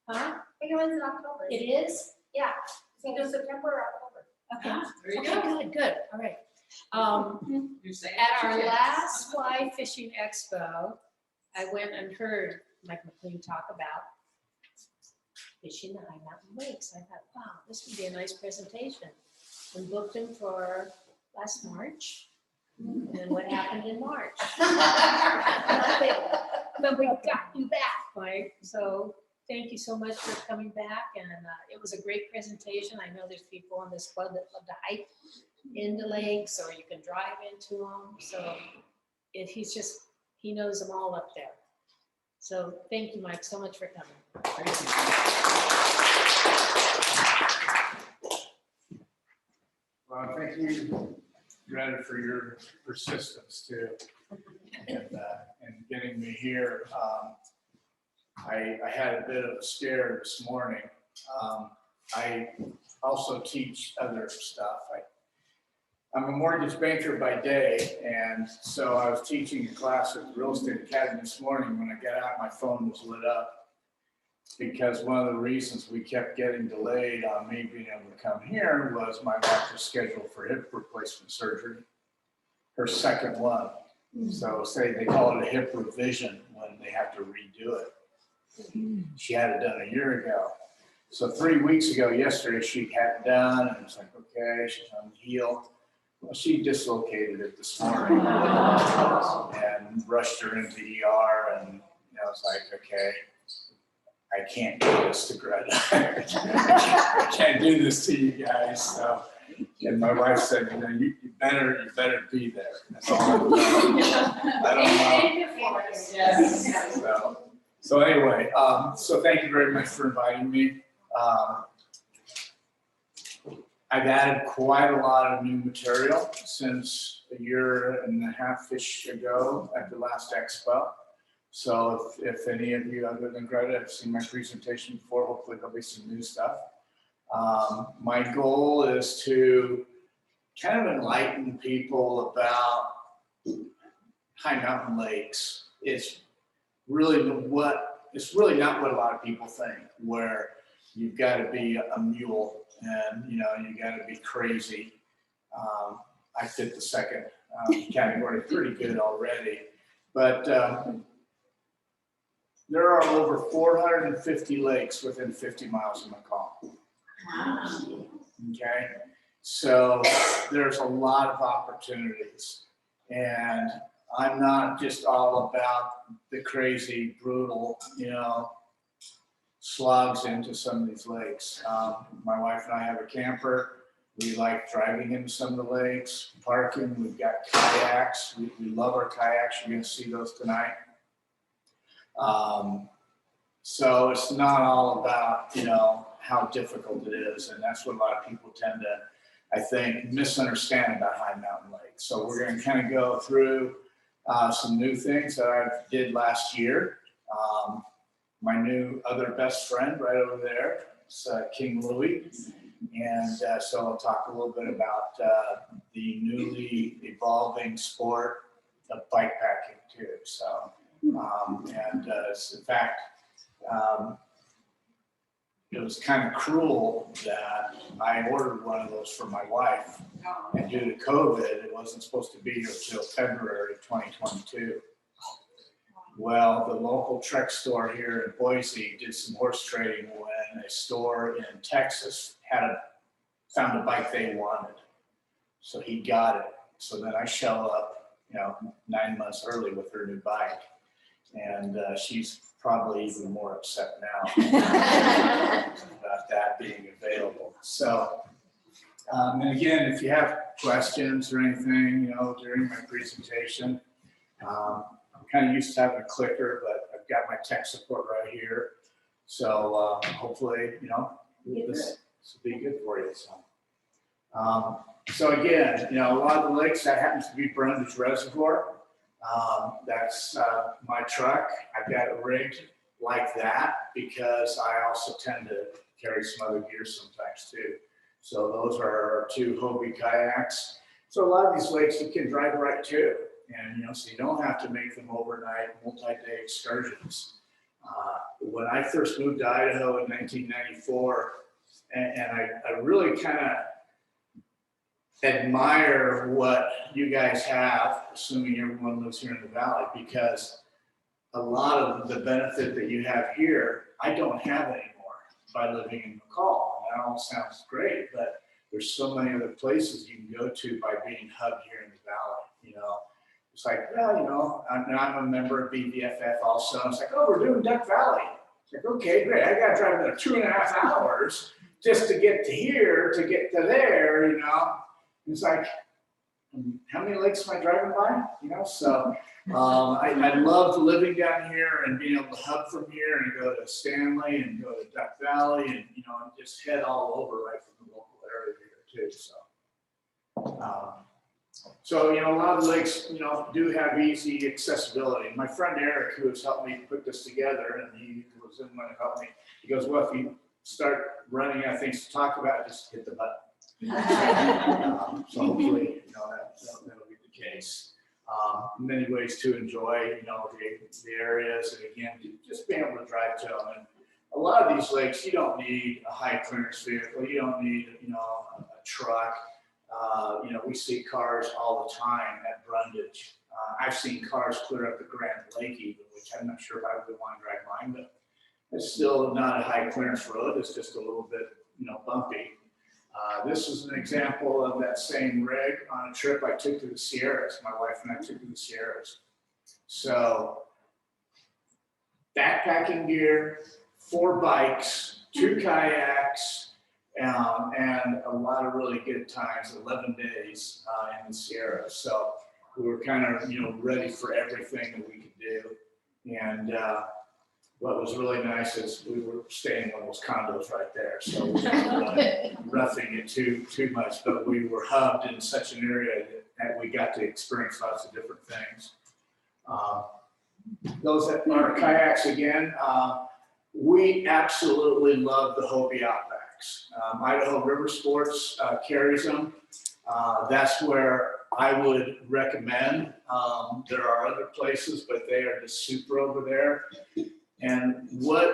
Huh? I think it was in October. It is? Yeah, it's either September or October. Okay. There you Okay, go. good, good, all right. You say it, At our yes. last fly fishing expo, I went and heard Mike McLean talk about fishing the high mountain lakes. I thought, wow, this would be a nice presentation. And booked him for last March. And what happened in March? Nothing. But we got you back, Mike. So thank you so much for coming back. And it was a great presentation. I know there's people on this club that love to hike into lakes, or you can drive into them. So if he knows them all up there. So thank you, Mike, so much for coming. Well, thank you, Greta, for your persistence too, and getting me here. I had a bit of a scare this morning. I also teach other stuff. I'm a mortgage banker by day, and so I was teaching a class at the Real Estate Academy this morning. When I got out, my phone was lit up because one of the reasons we kept getting delayed on me being able to come here was my wife was scheduled for hip replacement surgery, her second one. So say they call it a hip revision when they have to redo it. She had it done a year ago. So 3 weeks ago, yesterday, she had it done, and it's like, okay, she's on the heel. Well, she dislocated it this morning and rushed her into ER, and I was like, okay, I can't do this to Greta. I can't do this to you guys. So, and my wife said, you better be there. That's all I don't know. Yes. So anyway, so thank you very much for inviting me. I've added quite a lot of new material since a year and a half-ish ago at the last expo. So if any of you other than Greta have seen my presentation before, hopefully there'll be some new stuff. My goal is to kind of enlighten people about high mountain lakes. It's really not what a lot of people think, where you've got to be a mule and you got to be crazy. I fit the second category pretty good already, but there are over 450 lakes within 50 miles of McLean. Okay, so there's a lot of opportunities, and I'm not just all about the crazy, brutal, slogs into some of these lakes. My wife and I have a camper. We like driving into some of the lakes, parking. We've got kayaks. We love our kayaks. You're going to see those tonight. So it's not all about, how difficult it is. And that's what a lot of people tend to, I think, misunderstand about high mountain lakes. So we're going to kind of go through some new things that I did last year. My new other best friend right over there is King Louie. And so I'll talk a little bit about the newly evolving sport of bikepacking too. So, in fact, it was kind of cruel that I ordered one of those for my wife. And due to COVID, it wasn't supposed to be here until February 2022. Well, the local Trek store here in Boise did some horse trading when a store in Texas found a bike they wanted. So he got it. So then I show up, 9 months early with her new bike. And she's probably even more upset now about that being available. So, and again, if you have questions or anything, during my presentation, I'm kind of used to having a clicker, but I've got my tech support right here. So hopefully, this will be good for you. So again, a lot of the lakes, that happens to be Brundage Reservoir. That's my truck. I've got it rigged like that because I also tend to carry some other gear sometimes too. So those are our two Hobie kayaks. So a lot of these lakes you can drive right to, and so you don't have to make them overnight, multi-day excursions. When I first moved to Idaho in 1994, and I really kind of admire what you guys have, assuming everyone lives here in the valley, because a lot of the benefit that you have here, I don't have anymore by living in McCall. That all sounds great, but there's so many other places you can go to by being hubbed here in the valley. You know, it's like, well, you know, I'm a member of BVFF also. It's like, oh, we're doing Duck Valley. It's like, okay, great. I got to drive another 2.5 hours just to get to here, to get to there. You know, it's like, how many lakes am I driving by? You know, so I loved living down here and being able to hub from here and go to Stanley and go to Duck Valley and, you know, and just head all over right from the local area here too. So, you know, a lot of the lakes, you know, do have easy accessibility. My friend Eric, who has helped me put this together, and he was in one to help me, he goes, well, if you start running out of things to talk about, just hit the button. So hopefully, you know, that'll be the case. Many ways to enjoy, you know, the areas, and again, just being able to drive to them. And a lot of these lakes, you don't need a high clearance vehicle. You don't need, you know, a truck. You know, we see cars all the time at Brundage. I've seen cars clear up the Grand Lake even, which I'm not sure if I would want to drive mine, but it's still not a high clearance road. It's just a little bit, you know, bumpy. This is an example of that same rig on a trip I took to the Sierras. My wife and I took to the Sierras. So backpacking gear, 4 bikes, 2 kayaks, and a lot of really good times, 11 days in the Sierras. So we were kind of, you know, ready for everything that we could do. And what was really nice is we were staying in one of those condos right there. So we weren't roughing it too much, but we were hubbed in such an area that we got to experience lots of different things. Those that are kayaks again, we absolutely love the Hopi Outbacks. Idaho River Sports carries them. That's where I would recommend. There are other places, but they are just super over there. And what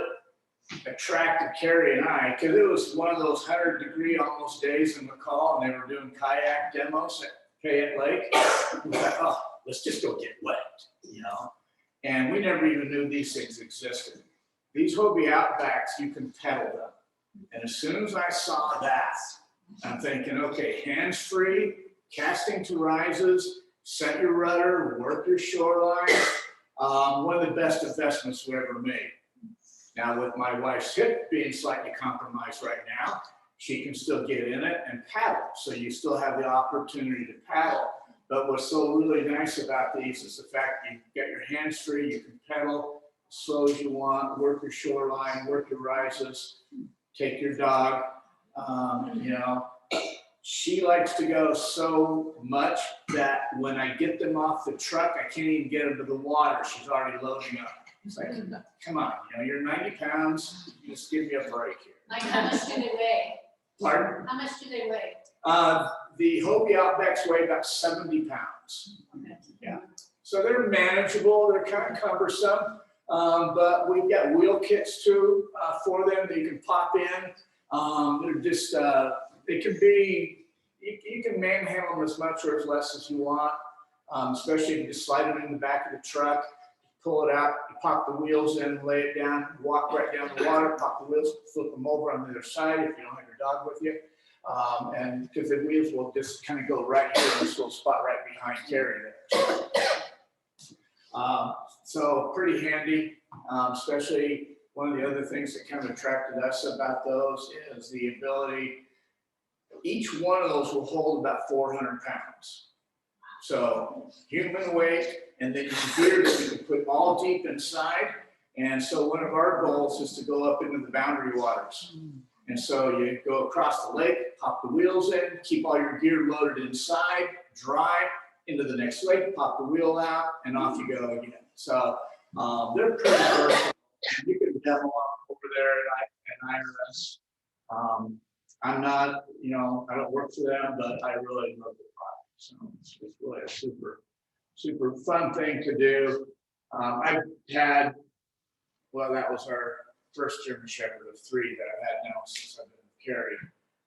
attracted Carrie and I, because it was one of those 100-degree almost days in McCall, and they were doing kayak demos at Fayette Lake. We were like, oh, let's just go get wet, you know? And we never even knew these things existed. These Hopi Outbacks, you can pedal them. And as soon as I saw that, I'm thinking, okay, hands-free, casting to rises, set your rudder, work your shoreline. One of the best investments we ever made. Now, with my wife's hip being slightly compromised right now, she can still get in it and paddle. So you still have the opportunity to paddle. But what's so really nice about these is the fact that you get your hands free, you can pedal as slow as you want, work your shoreline, work your rises, take your dog. You know, she likes to go so much that when I get them off the truck, I can't even get them to the water. She's already loading up. It's like, come on, you know, you're 90 pounds. Just give me a break here. Like, how much do they weigh? Pardon? How much do they weigh? The Hopi Outbacks weigh about 70 pounds. Okay. Yeah. So they're manageable. They're kind of cumbersome. But we've got wheel kits too for them that you can pop in. They're just, they can be, you can manhandle them as much or as less as you want, especially if you just slide them in the back of the truck, pull it out, you pop the wheels in, lay it down, walk right down the water, pop the wheels, flip them over on the other side if you don't have your dog with you. And because the wheels will just kind of go right here in this little spot right behind Carrie there. So pretty handy, especially one of the other things that kind of attracted us about those is the ability, each one of those will hold about 400 pounds. So human weight, and then gear that you can put all deep inside. And so one of our goals is to go up into the boundary waters. And so you go across the lake, pop the wheels in, keep all your gear loaded inside, drive into the next lake, pop the wheel out, and off you go again. So they're pretty versatile. You can demo them over there at IRS. I'm not, you know, I don't work for them, but I really love the product. So it's really a super fun thing to do. I've had well, that was our first German Shepherd of 3 that I've had now since I've been with Carrie.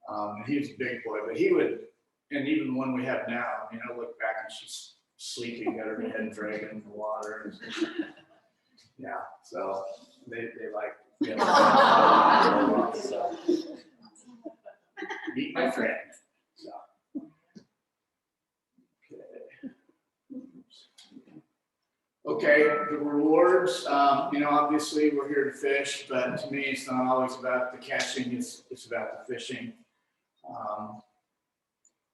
And he was a big boy, but he would, and even one we have now, I mean, I look back and she's sleeping, got her head dragging in the water. Yeah, so they like, so. Meet my friend. So. Okay, the rewards, obviously we're here to fish, but to me, it's not always about the catching, it's about the fishing.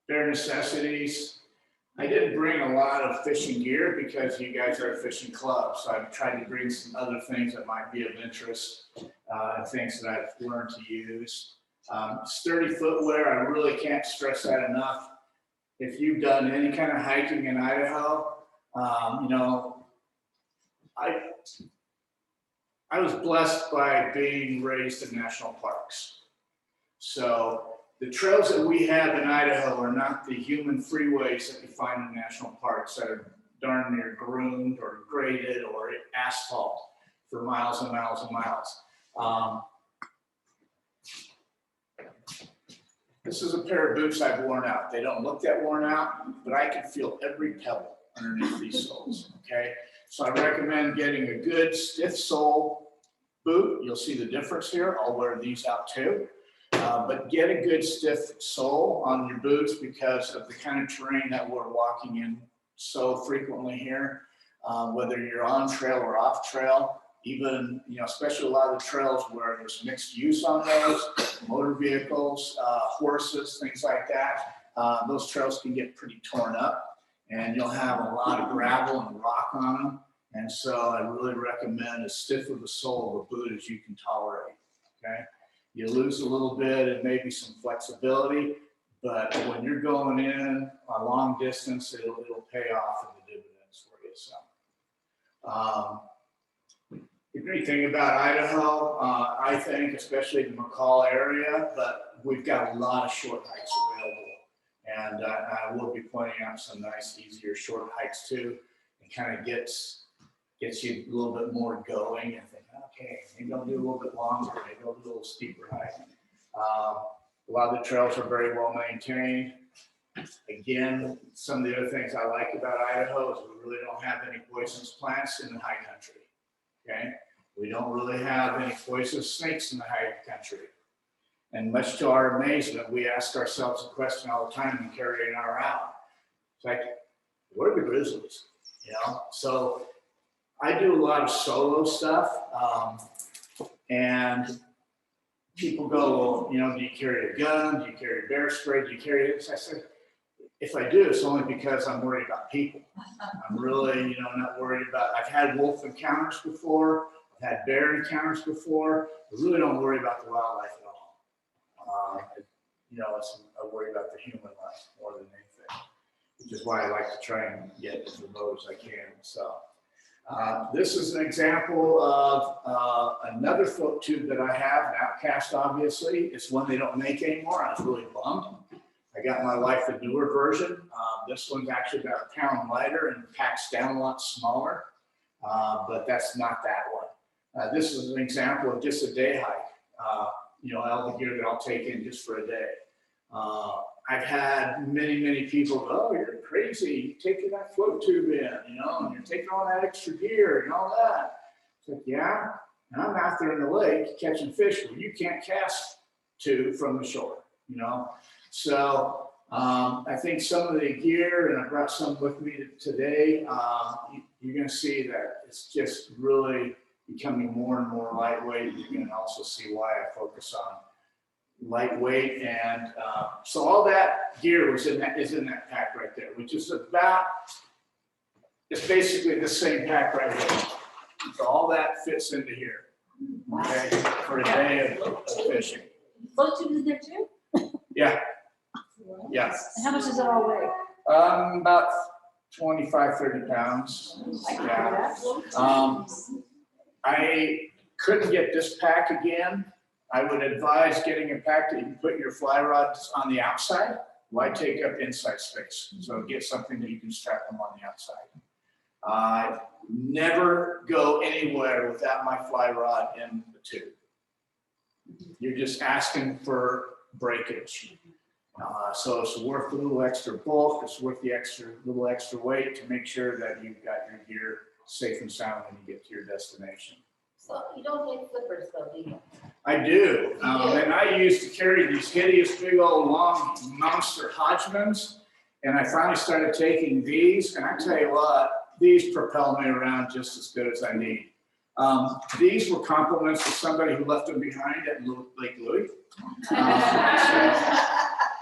Bare necessities. I didn't bring a lot of fishing gear because you guys are a fishing club, so I've tried to bring some other things that might be of interest, and things that I've learned to use. Sturdy footwear, I really can't stress that enough. If you've done any kind of hiking in Idaho, I was blessed by being raised in national parks. So the trails that we have in Idaho are not the human freeways that you find in national parks that are darn near groomed or graded or asphalt for miles and miles and miles. This is a pair of boots I've worn out. They don't look that worn out, but I can feel every pebble underneath these soles, okay? So I recommend getting a good stiff sole boot. You'll see the difference here. I'll wear these out too. But get a good stiff sole on your boots because of the kind of terrain that we're walking in so frequently here, whether you're on trail or off trail, even, especially a lot of the trails where there's mixed use on those, motor vehicles, horses, things like that. Those trails can get pretty torn up and you'll have a lot of gravel and rock on them. And so I really recommend as stiff of a sole of a boot as you can tolerate, okay? You lose a little bit and maybe some flexibility, but when you're going in a long distance, it'll pay off in the dividends for you. So, the great thing about Idaho, I think, especially the McCall area, but we've got a lot of short hikes available. And I will be pointing out some nice, easier short hikes too. It kind of gets you a little bit more going and think, okay, maybe I'll do a little bit longer, maybe I'll do a little steeper hike. A lot of the trails are very well maintained. Again, some of the other things I like about Idaho is we really don't have any poisonous plants in the high country, okay? We don't really have any poisonous snakes in the high country. And much to our amazement, we ask ourselves a question all the time when carrying our out. It's like, where are the grizzlies? So I do a lot of solo stuff, and people go, well, do you carry a gun? Do you carry bear spray? Do you carry this? I said, if I do, it's only because I'm worried about people. I'm really, not worried about, I've had wolf encounters before, I've had bear encounters before. I really don't worry about the wildlife at all. I worry about the human life more than anything, which is why I like to try and get as remote as I can. So this is an example of another float tube that I have, an Outcast, obviously. It's one they don't make anymore. I was really bummed. I got my wife a newer version. This one's actually about a pound lighter and packs down a lot smaller, but that's not that one. This is an example of just a day hike. All the gear that I'll take in just for a day. I've had many people go, oh, you're crazy, you're taking that float tube in, and you're taking all that extra gear and all that. It's like, yeah, and I'm out there in the lake catching fish where you can't cast to from the shore, So I think some of the gear, and I brought some with me today, you're gonna see that it's just really becoming more and more lightweight. You can also see why I focus on lightweight, and so all that gear is in that pack right there, which is it's basically the same pack right there. So all that fits into here, okay, for a day of fishing. Float tubes in there too? Yeah. And how much does it all weigh? About 25, 30 pounds. Yeah. I couldn't get this pack again. I would advise getting a pack that you can put your fly rods on the outside. Why take up inside space? So get something that you can strap them on the outside. Never go anywhere without my fly rod in the tube. You're just asking for breakage. So it's worth a little extra bulk, it's worth the little extra weight to make sure that you've got your gear safe and sound when you get to your destination. So you don't take flippers though, do you? I do, and I used to carry these hideous big old long monster Hodgmans, and I finally started taking these, and I tell you what, these propel me around just as good as I need. These were compliments of somebody who left them behind at Lake Louie.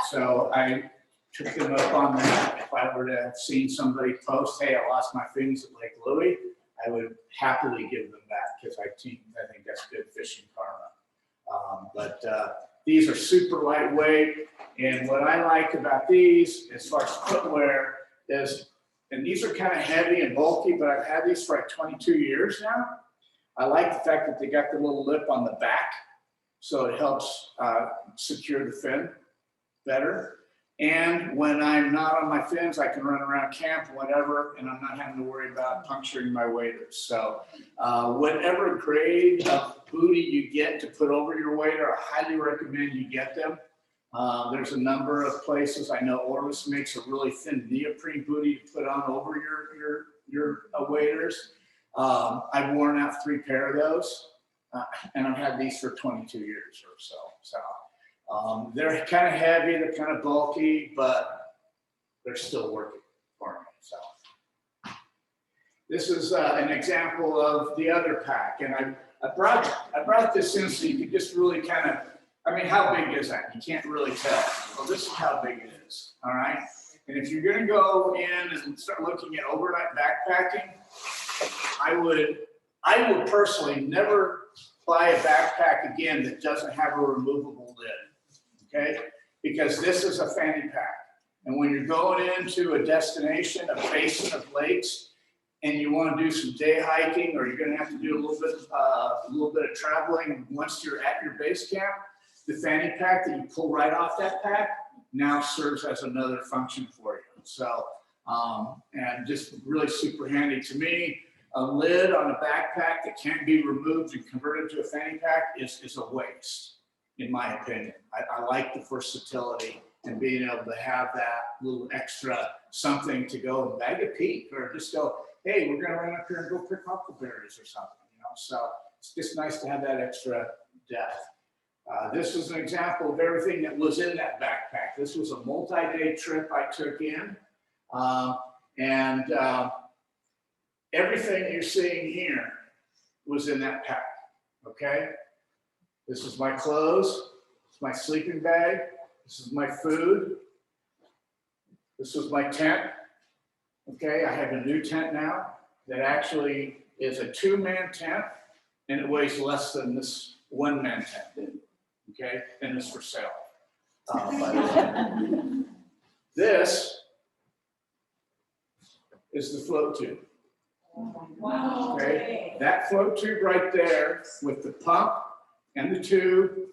So I took them up on that. If I were to have seen somebody post, hey, I lost my fins at Lake Louie, I would happily give them back because I think that's good fishing karma. But these are super lightweight. And what I like about these, as far as footwear, is, and these are kind of heavy and bulky, but I've had these for like 22 years now. I like the fact that they got the little lip on the back, so it helps secure the fin better. And when I'm not on my fins, I can run around camp, whatever, and I'm not having to worry about puncturing my waders. So whatever grade of booty you get to put over your wader, I highly recommend you get them. There's a number of places. I know Orvis makes a really thin neoprene booty to put on over your waders. I've worn out 3 pair of those, and I've had these for 22 years or so. They're kind of heavy, they're kind of bulky, but they're still working for me. So this is an example of the other pack, and I brought this in so you could just really kind of, I mean, how big is that? You can't really tell. Well, this is how big it is. All right. And if you're going to go in and start looking at overnight backpacking, I would personally never buy a backpack again that doesn't have a removable lid. Okay, because this is a fanny pack, and when you're going into a destination, a basin of lakes, and you want to do some day hiking, or you're going to have to do a little bit of traveling once you're at your base camp, the fanny pack that you pull right off that pack now serves as another function for you. So, and just really super handy to me. A lid on a backpack that can't be removed and converted to a fanny pack is a waste, in my opinion. I like the versatility and being able to have that little extra something to go and bag a peek, or just go, hey, we're gonna run up here and go pick huckleberries or something, you know? So it's just nice to have that extra depth. This is an example of everything that was in that backpack. This was a multi-day trip I took in. Everything you're seeing here was in that pack, okay? This is my clothes, it's my sleeping bag, this is my food, this was my tent, okay? I have a new tent now that actually is a 2-man tent, and it weighs less than this 1-man tent did, okay? And it's for sale, by the way. This is the float tube. Wow. Okay, that float tube right there with the pump and the tube,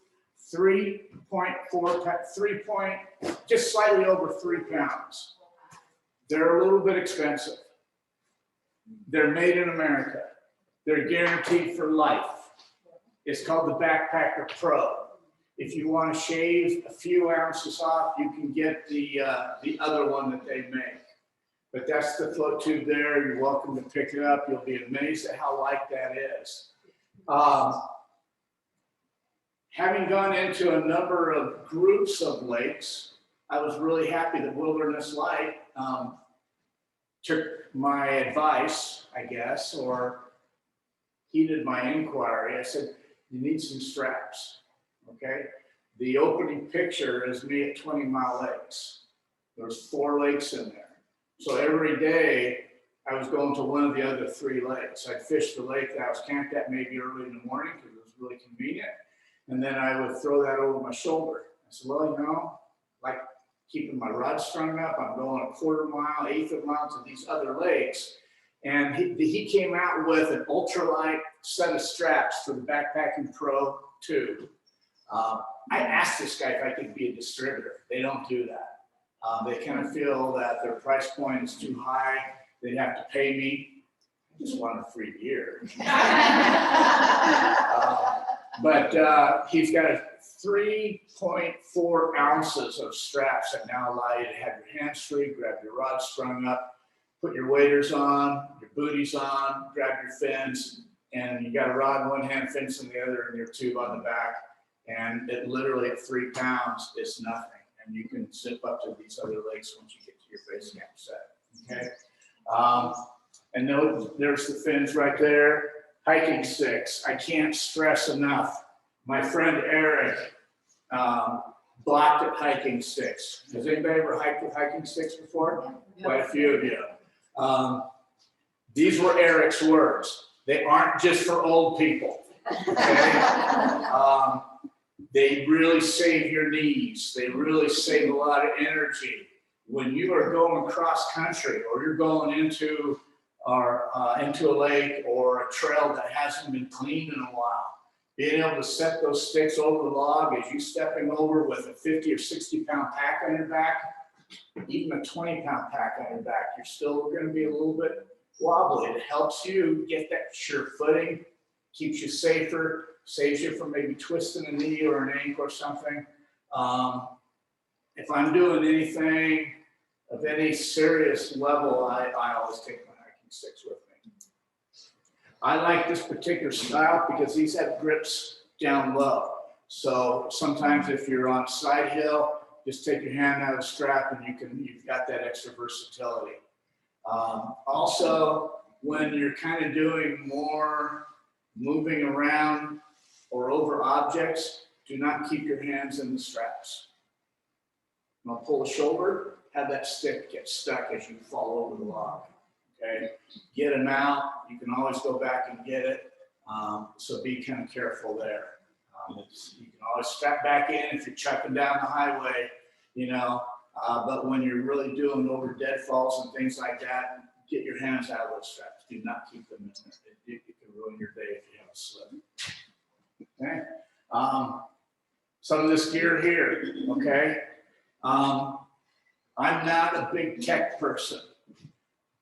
3.4, just slightly over 3 pounds. They're a little bit expensive. They're made in America. They're guaranteed for life. It's called the Backpacker Pro. If you want to shave a few ounces off, you can get the other one that they make. But that's the float tube there. You're welcome to pick it up. You'll be amazed at how light that is. Having gone into a number of groups of lakes, I was really happy that Wilderness Light took my advice, I guess, or heeded my inquiry. I said, you need some straps, okay? The opening picture is me at 20 Mile Lakes. There's 4 lakes in there. So every day I was going to one of the other 3 lakes. I'd fish the lake that I was camped at maybe early in the morning because it was really convenient. And then I would throw that over my shoulder. I said, well, you know, like keeping my rod strung up, I'm going a 1/4 mile, 1/8 of a mile to these other lakes. And he came out with an ultralight set of straps for the Backpacking Pro 2. I asked this guy if I could be a distributor. They don't do that. They kind of feel that their price point is too high. They'd have to pay me just want a free year. But he's got a 3.4 ounces of straps that now allow you to have your hands free, grab your rod strung up, put your waders on, your booties on, grab your fins, and you got a rod in one hand, fins in the other, and your tube on the back. And it literally at 3 pounds is nothing. And you can zip up to these other lakes once you get to your base camp set. Okay. And there's the fins right there. Hiking sticks. I can't stress enough. My friend Eric blocked at hiking sticks. Has anybody ever hiked with hiking sticks before? Quite a few of you. These were Eric's words. They aren't just for old people. Okay? They really save your knees. They really save a lot of energy. When you are going cross country or you're going into a lake or a trail that hasn't been cleaned in a while, being able to set those sticks over the log as you stepping over with a 50 or 60 pound pack on your back, even a 20 pound pack on your back, you're still going to be a little bit wobbly. It helps you get that sure footing, keeps you safer, saves you from maybe twisting a knee or an ankle or something. If I'm doing anything of any serious level, I always take my hiking sticks with me. I like this particular style because these have grips down low. So sometimes if you're on a side hill, just take your hand out of the strap and you've got that extra versatility. Also, when you're kind of doing more moving around or over objects, do not keep your hands in the straps. Now pull the shoulder, have that stick get stuck as you fall over the log. Okay, get them out. You can always go back and get it. So be kind of careful there. You can always strap back in if you're chucking down the highway, you know. But when you're really doing over deadfalls and things like that, get your hands out of those straps. Do not keep them in there. It can ruin your day if you have a slip. Okay. Some of this gear here. Okay. I'm not a big tech person,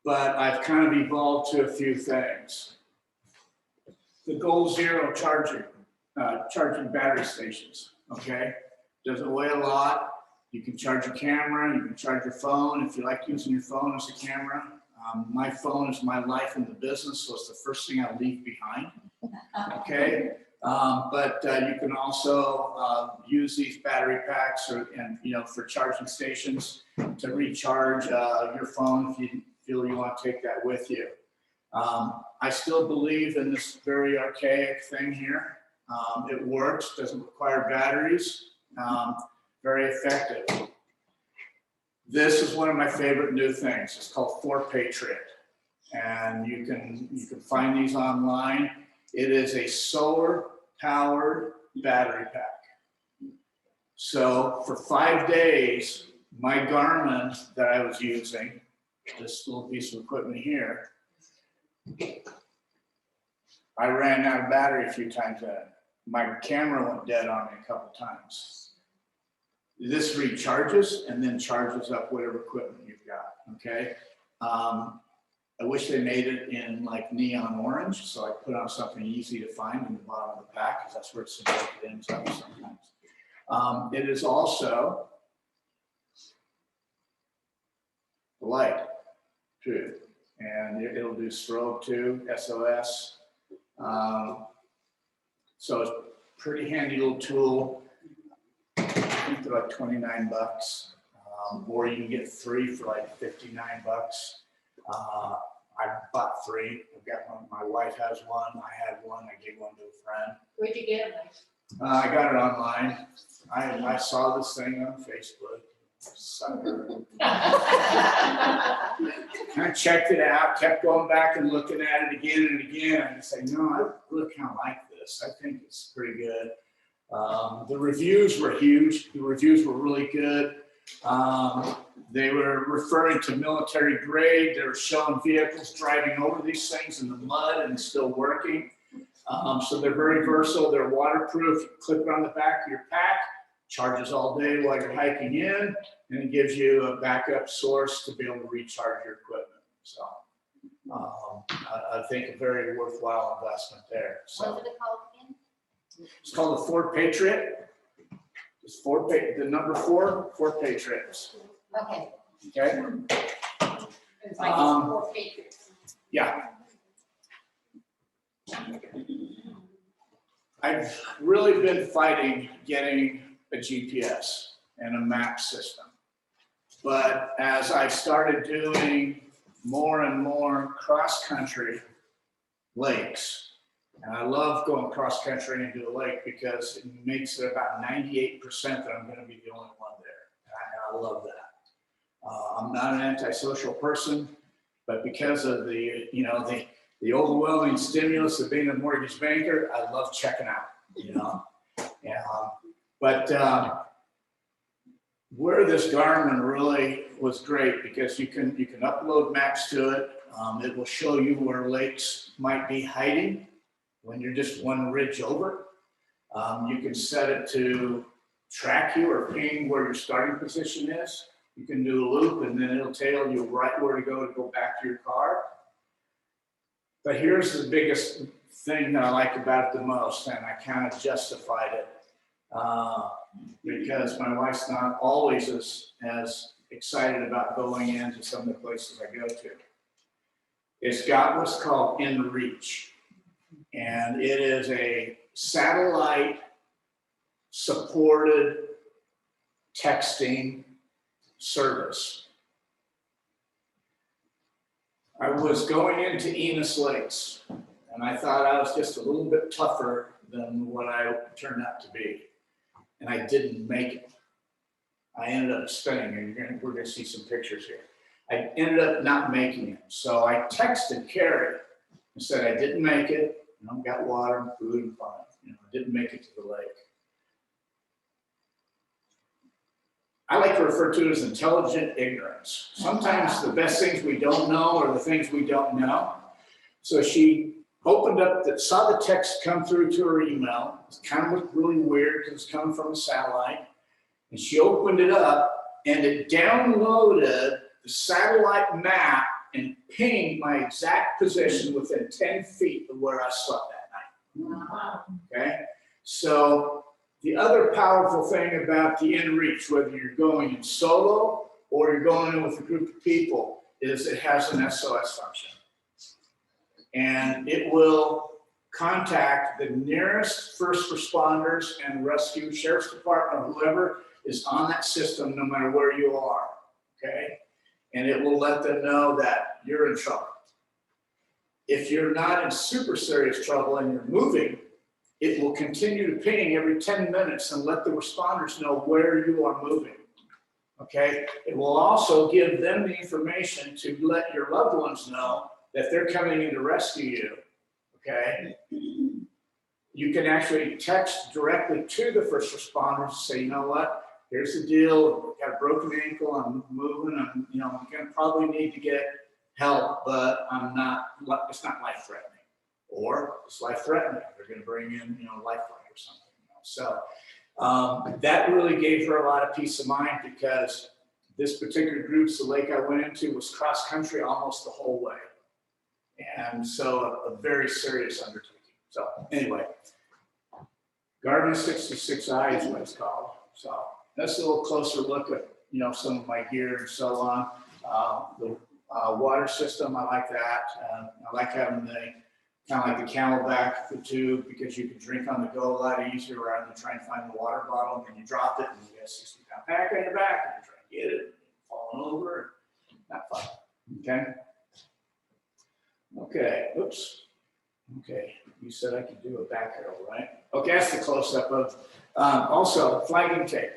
but I've kind of evolved to a few things. The Goal Zero charging battery stations. Okay. Doesn't weigh a lot. You can charge your camera, you can charge your phone if you like using your phone as a camera. My phone is my life in the business, so it's the first thing I leave behind. Okay, but you can also use these battery packs for charging stations to recharge your phone if you feel you want to take that with you. I still believe in this very archaic thing here. It works, doesn't require batteries. Very effective. This is one of my favorite new things. It's called 4Patriot, and you can find these online. It is a solar-powered battery pack. So for 5 days, my Garmin that I was using, this little piece of equipment here, I ran out of battery a few times. My camera went dead on me a couple times. This recharges and then charges up whatever equipment you've got, okay? I wish they made it in like neon orange, so I put on something easy to find in the bottom of the pack, because that's where it ends up sometimes. It is also light too, and it'll do strobe too, SOS. So it's a pretty handy little tool. I think they're like 29 bucks, or you can get 3 for like 59 bucks. I bought 3. I've got one. My wife has one. I had one. I gave one to a friend. Where'd you get it? I got it online. I saw this thing on Facebook. Sucker. I checked it out, kept going back and looking at it again and again. And I say, no, I really kind of like this. I think it's pretty good. The reviews were huge. The reviews were really good. They were referring to military grade. They were showing vehicles driving over these things in the mud and still working. So they're very versatile. They're waterproof. You clip it on the back of your pack, charges all day while you're hiking in, and it gives you a backup source to be able to recharge your equipment. So I think a very worthwhile investment there. So What's it called again? it's called the Ford Patriot. It's the number 4 Ford Patriots. Okay. Okay. It's like Um, 4 pages. Yeah. I've really been fighting getting a GPS and a map system. But as I started doing more and more cross-country lakes, and I love going cross-country into a lake because it makes it about 98% that I'm going to be the only one there. And I love that. I'm not an antisocial person, but because of the overwhelming stimulus of being a mortgage banker, I love checking out, But where this Garmin really was great because you can upload maps to it. It will show you where lakes might be hiding when you're just one ridge over. You can set it to track you or ping where your starting position is. You can do a loop and then it'll tell you right where to go back to your car. But here's the biggest thing that I like about it the most, and I kind of justified it because my wife's not always as excited about going into some of the places I go to. It's got what's called InReach, and it is a satellite supported texting service. I was going into Enos Lakes, and I thought I was just a little bit tougher than what I turned out to be. And I didn't make it. I ended up spinning, and we're going to see some pictures here. I ended up not making it. So I texted Carrie and said I didn't make it. Got water and food and fun. I didn't make it to the lake. I like to refer to it as intelligent ignorance. Sometimes the best things we don't know are the things we don't know. So she opened up, saw the text come through to her email. It kind of looked really weird because it's coming from a satellite. And she opened it up and it downloaded the satellite map and pinged my exact position within 10 feet of where I slept that night. Wow. Okay? So the other powerful thing about the InReach, whether you're going in solo or you're going in with a group of people, is it has an SOS function. And it will contact the nearest first responders and rescue, sheriff's department, or whoever is on that system, no matter where you are, okay? And it will let them know that you're in trouble. If you're not in super serious trouble and you're moving, it will continue to ping every 10 minutes and let the responders know where you are moving, okay? It will also give them the information to let your loved ones know that they're coming in to rescue you, okay? You can actually text directly to the first responders and say, you know what? Here's the deal. I've got a broken ankle. I'm moving. I'm going to probably need to get help, but it's not life-threatening. Or it's life-threatening. They're going to bring in, lifeline or something. So that really gave her a lot of peace of mind because this particular group, the lake I went into, was cross-country almost the whole way. And so a very serious undertaking. So anyway, Garmin 66i is what it's called. So that's a little closer look at, some of my gear and so on. The water system, I like that. I like having the kind of like the Camelback, the tube, because you can drink on the go a lot easier rather than trying to find the water bottle and then you drop it and you get a 60-pound pack on your back and you're trying to get it, falling over. Not fun. Okay. Okay, oops. Okay, you said I could do a back arrow, right? Okay, that's the close-up of, also flagging tape,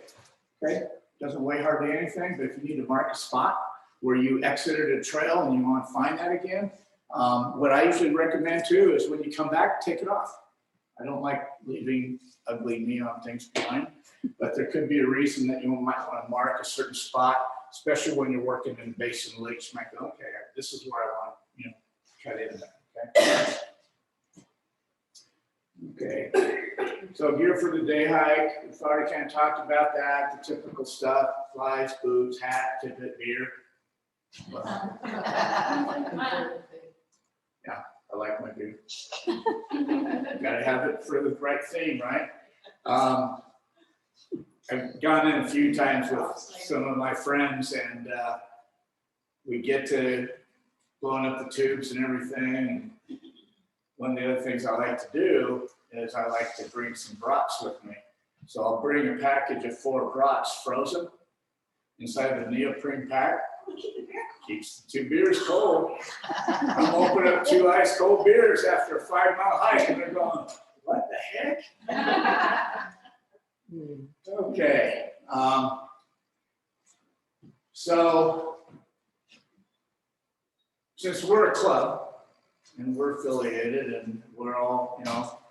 okay? Doesn't weigh hardly anything, but if you need to mark a spot where you exited a trail and you want to find that again, what I usually recommend too is when you come back, take it off. I don't like leaving ugly neon things behind, but there could be a reason that you might want to mark a certain spot, especially when you're working in basin lakes. You might go, okay, this is where I want, cut in there, okay? Okay, so gear for the day hike. We've already kind of talked about that, the typical stuff, flies, boots, hat, tippet, beer. I like my beard. Gotta have it for the right theme, right? I've gone in a few times with some of my friends, and we get to blowing up the tubes and everything. One of the other things I like to do is I like to bring some brats with me. So I'll bring a package of 4 brats frozen inside the neoprene pack. Keeps the 2 beers cold. I'm opening up 2 ice cold beers after a 5-mile hike, and they're going, what the heck? Okay. So since we're a club and we're affiliated and we're all,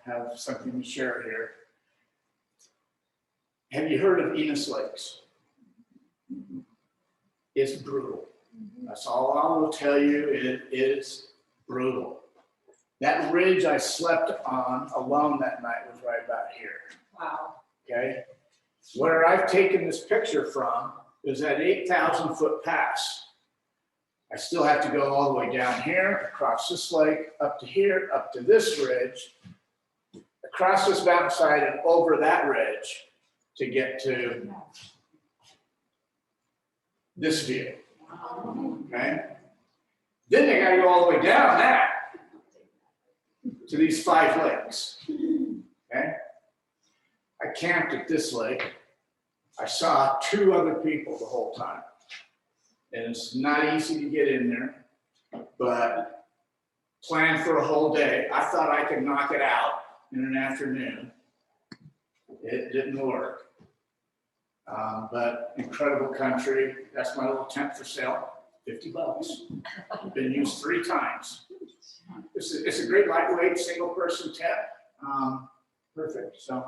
have something to share here, have you heard of Enos Lakes? It's brutal. That's all I will tell you. It is brutal. That ridge I slept on alone that night was right about here. Wow. Okay? Where I've taken this picture from is that 8,000-foot pass. I still have to go all the way down here, across this lake, up to here, up to this ridge, across this mountainside and over that ridge to get to this view. Okay? Then they got to go all the way down that to these 5 lakes. Okay? I camped at this lake. I saw 2 other people the whole time. And it's not easy to get in there, but planned for a whole day. I thought I could knock it out in an afternoon. It didn't work. But incredible country. That's my little tent for sale, $50. Been used 3 times. It's a great lightweight single person tent. Perfect. So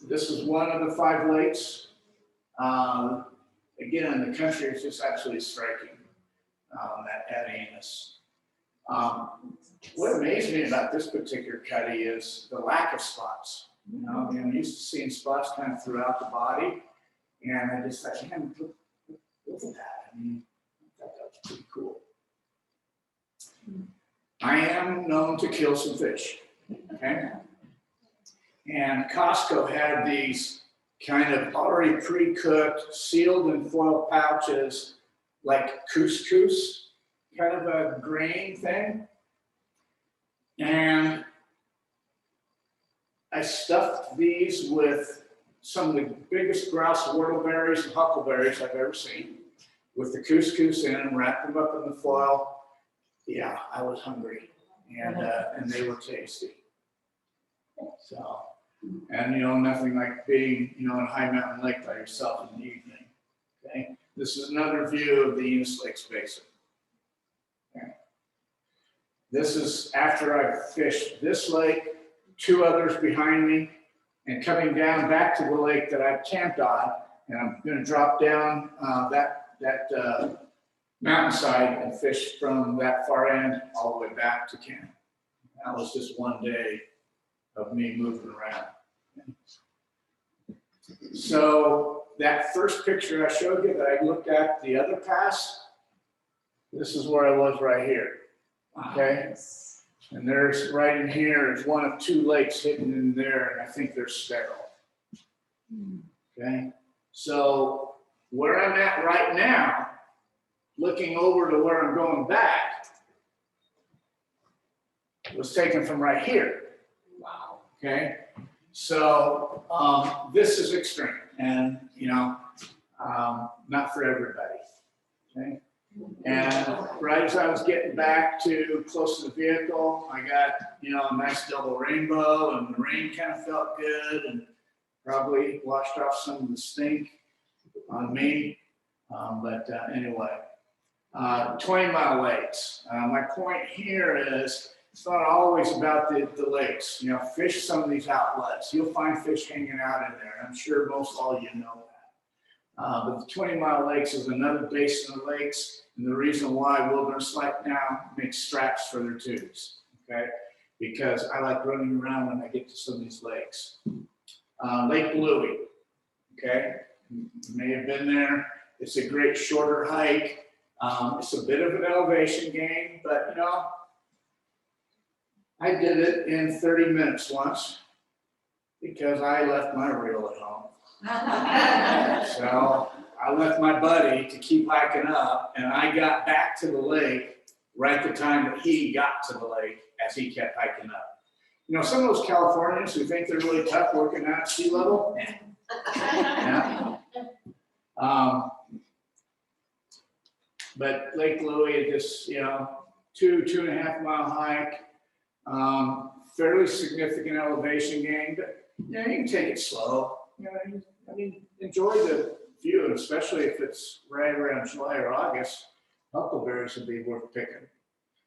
this is one of the 5 lakes. Again, the country is just absolutely striking at Enos. What amazed me about this particular cutty is the lack of spots. I'm used to seeing spots kind of throughout the body, and I just thought, man, look at that. I mean, I thought that was pretty cool. I am known to kill some fish, okay? And Costco had these kind of already pre-cooked, sealed in foil pouches, like couscous, kind of a grain thing. And I stuffed these with some of the biggest grouse whortleberries and huckleberries I've ever seen, with the couscous in them, wrapped them up in the foil. Yeah, I was hungry, and they were tasty. So, and nothing like being, in a high mountain lake by yourself in the evening. Okay, this is another view of the Enos Lakes Basin. Okay. This is after I've fished this lake, 2 others behind me, and coming down back to the lake that I've camped on, and I'm going to drop down that mountainside and fish from that far end all the way back to camp. That was just one day of me moving around. So that first picture I showed you that I looked at the other pass, this is where I was right here. Okay. And there's right in here is one of 2 lakes hidden in there, and I think they're sterile. Okay. So where I'm at right now, looking over to where I'm going back, was taken from right here. Wow. Okay. So this is extreme, and not for everybody. Okay. And right as I was getting back to close to the vehicle, I got a nice double rainbow, and the rain kind of felt good, and probably washed off some of the stink on me. But anyway, 20-mile lakes. My point here is, it's not always about the lakes. Fish some of these outlets. You'll find fish hanging out in there. I'm sure most all of you know that. But the 20-mile lakes is another basin of lakes, and the reason why Wilderness Lake now makes straps for their tubes, okay? Because I like running around when I get to some of these lakes. Lake Bluey, okay? You may have been there. It's a great shorter hike. It's a bit of an elevation gain, but you know, I did it in 30 minutes once because I left my reel at home. So I left my buddy to keep hiking up, and I got back to the lake right the time that he got to the lake as he kept hiking up. You know, some of those Californians who think they're really tough working at sea level, yeah. But Lake Louie, it just, you know, 2.5 mile hike, fairly significant elevation gain, but you know, you can take it slow. You know, I mean, enjoy the view, and especially if it's right around July or August, huckleberries would be worth picking.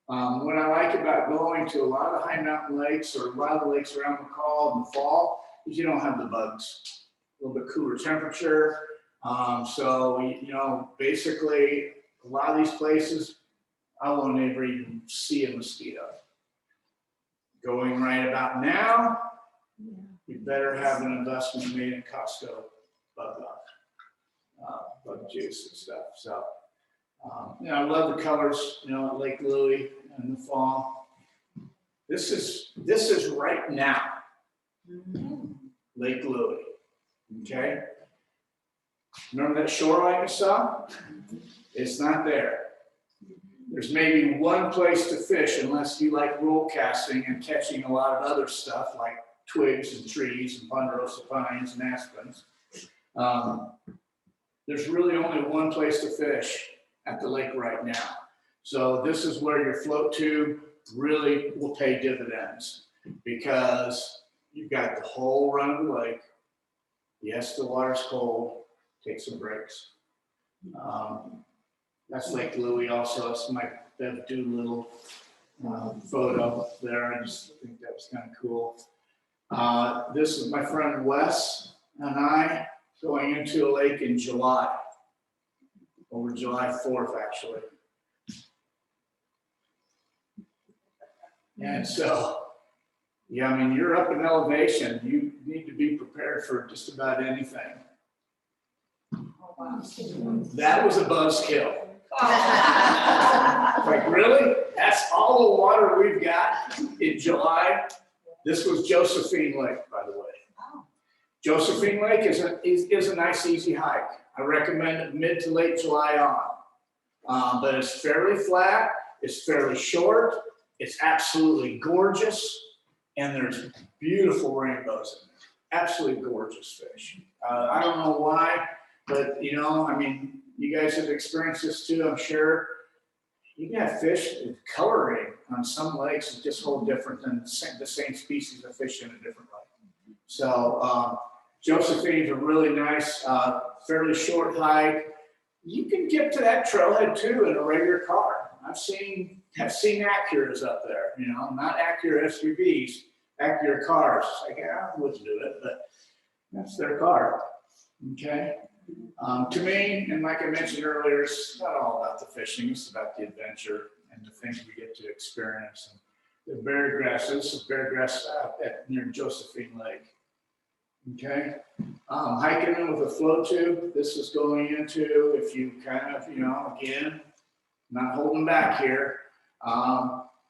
What I like about going to a lot of the high mountain lakes or a lot of the lakes around McCall in the fall is you don't have the bugs. A little bit cooler temperature. So, you know, basically a lot of these places, I won't ever even see a mosquito. Going right about now, you better have an investment made in Costco bug juice and stuff. So, you know, I love the colors, you know, at Lake Louie in the fall. This is right now, Lake Louie, okay? Remember that shoreline you saw? It's not there. There's maybe one place to fish unless you like roll casting and catching a lot of other stuff like twigs and trees and ponderosa pines and aspens. There's really only one place to fish at the lake right now. So this is where your float tube really will pay dividends because you've got the whole run of the lake. Yes, the water's cold, take some breaks. That's Lake Louie also. That's my Bev Doolittle photo there. I just think that was kind of cool. This is my friend Wes and I going into a lake in July, over July 4th, actually. And so, yeah, I mean, you're up in elevation. You need to be prepared for just about anything. That was a buzzkill. Like, really? That's all the water we've got in July? This was Josephine Lake, by the way. Josephine Lake is a nice, easy hike. I recommend it mid to late July on. But it's fairly flat, it's fairly short, it's absolutely gorgeous, and there's beautiful rainbows in there. Absolutely gorgeous fish. I don't know why, but you know, I mean, you guys have experienced this too, I'm sure. You can have fish with coloring on some lakes is just a whole different than the same species of fish in a different lake. So Josephine's a really nice, fairly short hike. You can get to that trailhead too in a regular car. I've seen Acuras up there, you know, not Acura SUVs, Acura cars. Like, yeah, I wouldn't do it, but that's their car. Okay. To me, and like I mentioned earlier, it's not all about the fishing, it's about the adventure and the things we get to experience. And the berry grass, this is berry grass near Josephine Lake. Okay, hiking in with a float tube. This is going into, if you kind of, you know, again, not holding back here.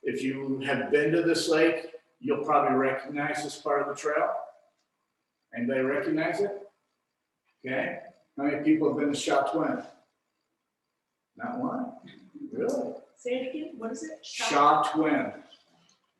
If you have been to this lake, you'll probably recognize this part of the trail. Anybody recognize it? Okay. How many people have been to Shaw Twin? Not one. Really? Say it again, what is it? Shaw Twin.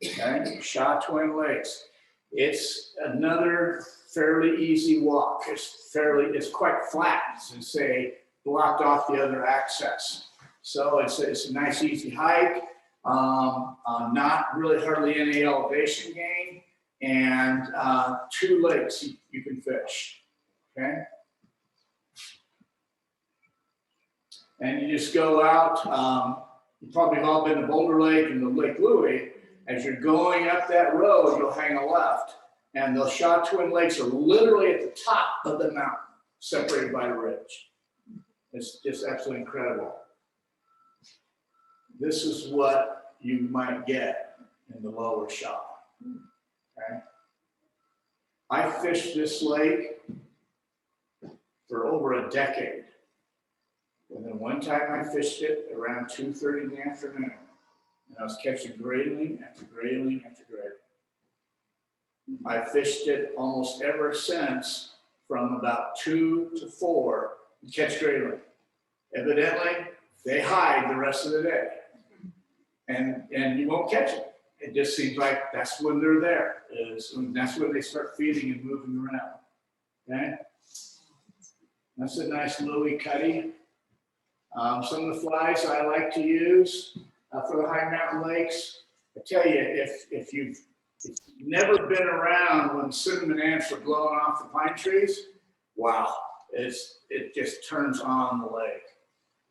Okay, Shaw Twin Lakes. It's another fairly easy walk. It's quite flat, to say, blocked off the other access. So it's a nice easy hike. Not really hardly any elevation gain, and 2 lakes you can fish. Okay. And you just go out, you probably have all been to Boulder Lake and the Lake Louie. As you're going up that road, you'll hang a left. And the Shaw Twin Lakes are literally at the top of the mountain, separated by a ridge. It's just absolutely incredible. This is what you might get in the lower Shaw. Okay? I fished this lake for over a decade. And then one time I fished it around 2:30 in the afternoon. And I was catching grayling after grayling after grayling. I fished it almost ever since from about 2 to 4 to catch grayling. Evidently, they hide the rest of the day. And you won't catch it. It just seems like that's when they're there. That's when they start feeding and moving around. Okay? That's a nice Louis cutty. Some of the flies I like to use for the high mountain lakes. I tell you, if you've never been around when cinnamon ants are blowing off the pine trees, wow, it just turns on the lake.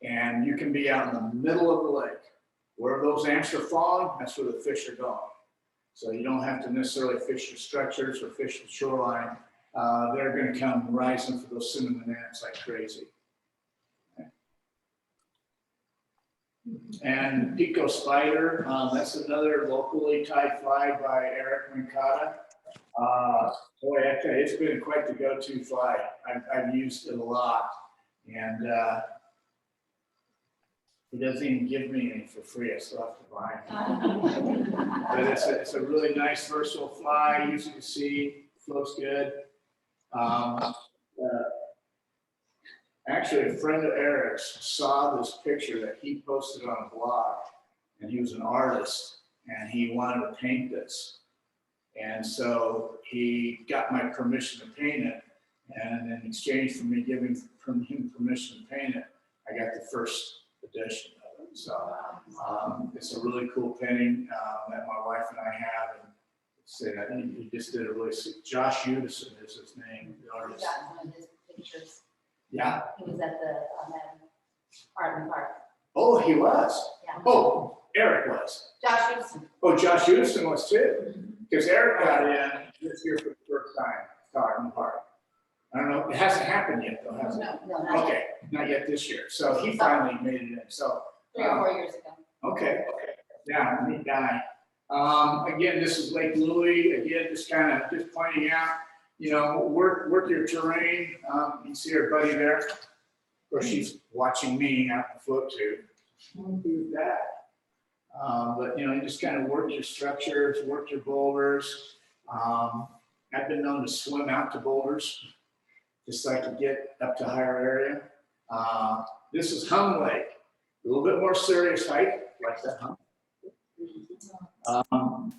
And you can be out in the middle of the lake. Where those ants are falling, that's where the fish are going. So you don't have to necessarily fish the structures or fish the shoreline. They're going to come rising for those cinnamon ants like crazy. Okay. And Pico spider, that's another locally tied fly by Eric Mancata. Boy, I tell you, it's been quite the go-to fly. I've used it a lot. And he doesn't even give me any for free. I still have to buy them. But it's a really nice versatile fly, easy to see, floats good. Actually, a friend of Eric's saw this picture that he posted on a blog, and he was an artist, and he wanted to paint this. And so he got my permission to paint it, and in exchange for me giving him permission to paint it, I got the first edition of it. So it's a really cool painting that my wife and I have. And he just did a really, Josh Udison is his name, the We artist. got one of his pictures. Yeah. He was at the art and park. Oh, he was. Yeah. Oh, Eric was. Josh Gibson. Oh, Josh Udison was too. Because Eric got in this year for the first time, art in the park. I don't know, it hasn't happened yet though, has it? No, not Okay, not yet this year. So he finally made it in. So 3 or 4 years ago. okay, yeah, neat guy. Again, this is Lake Louis. Again, just pointing out, you know, work your terrain. You can see our buddy there. Of course, she's watching me out the float tube. Who's that? But you know, you just kind of work your structures, work your boulders. I've been known to swim out to boulders, just so I could get up to higher area. This is Hum Lake, a little bit more serious hike, like that Hum.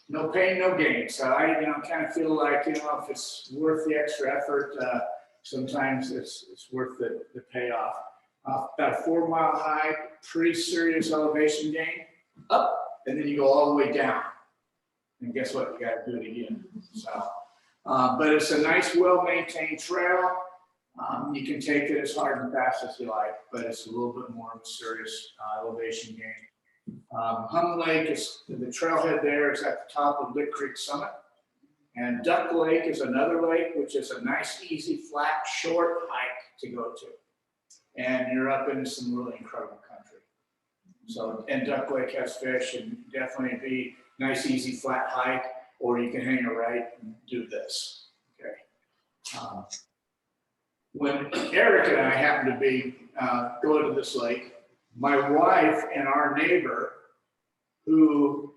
No pain, no gain. So I, kind of feel like, if it's worth the extra effort, sometimes it's worth the payoff. About a 4 mile hike, pretty serious elevation gain, up, and then you go all the way down. And guess what? You got to do it again. So, but it's a nice, well-maintained trail. You can take it as hard and fast as you like, but it's a little bit more of a serious elevation gain. Hum Lake is the trailhead there is at the top of Lick Creek Summit. And Duck Lake is another lake, which is a nice, easy, flat, short hike to go to. And you're up into some really incredible country. So, and Duck Lake has fish, and definitely be nice, easy, flat hike, or you can hang a right and do this. Okay. When Eric and I happened to be going to this lake, my wife and our neighbor, who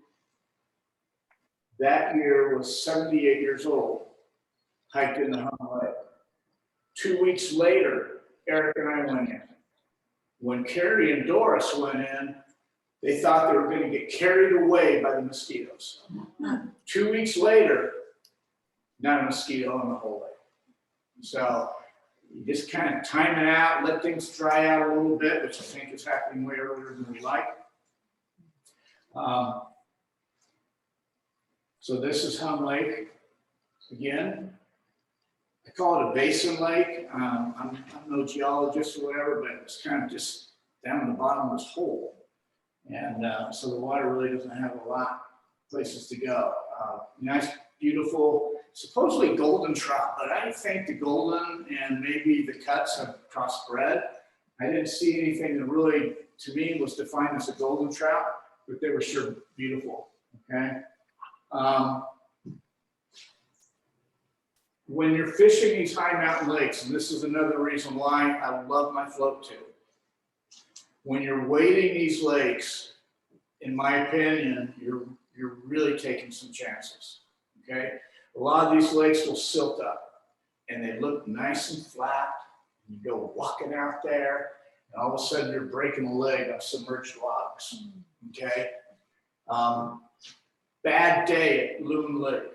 that year was 78 years old, hiked in the Hum Lake. 2 weeks later, Eric and I went in. When Carrie and Doris went in, they thought they were going to get carried away by the mosquitoes. 2 weeks later, not a mosquito in the whole lake. So you just kind of time it out, let things dry out a little bit, which I think is happening way earlier than we like. So this is Hum Lake again. I call it a basin lake. I'm no geologist or whatever, but it's kind of just down in the bottom of this hole. And so the water really doesn't have a lot of places to go. Nice, beautiful, supposedly golden trout, but I think the golden and maybe the cuts have crossbred. I didn't see anything that really, to me, was defined as a golden trout, but they were sure beautiful, okay? when you're fishing these high mountain lakes, and this is another reason why I love my float tube. When you're wading these lakes, in my opinion, you're really taking some chances, okay? A lot of these lakes will silt up and they look nice and flat. You go walking out there and all of a sudden you're breaking a leg on submerged logs, okay? Bad day at Loon Lake.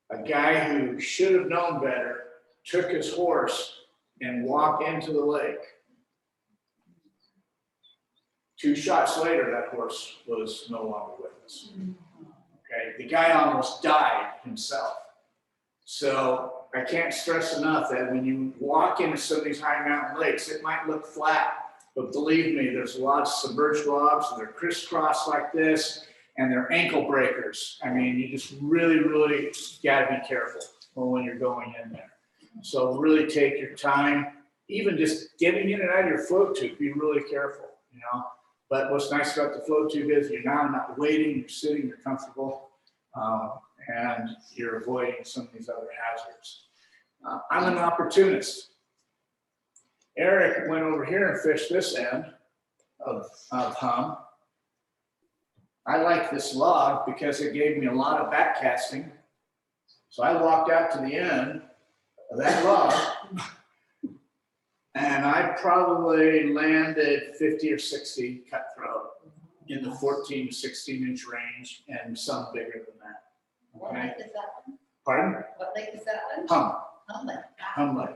A guy who should have known better took his horse and walked into the lake. 2 shots later, that horse was no longer with us. Okay, the guy almost died himself. So I can't stress enough that when you walk into some of these high mountain lakes, it might look flat, but believe me, there's a lot of submerged logs, and they're crisscrossed like this, and they're ankle breakers. I mean, you just really, really gotta be careful when you're going in there. So really take your time, even just getting in and out of your float tube, be really careful, you know. But what's nice about the float tube is you're now not waiting, you're sitting, you're comfortable, and you're avoiding some of these other hazards. I'm an opportunist. Eric went over here and fished this end of Hum. I like this log because it gave me a lot of back casting. So I walked out to the end of that log and I probably landed 50 or 60 cutthroat in the 14 to 16 inch range and some bigger than that. What lake is that one? Pardon? What lake is that one? Hum. Hum Lake. Hum Lake.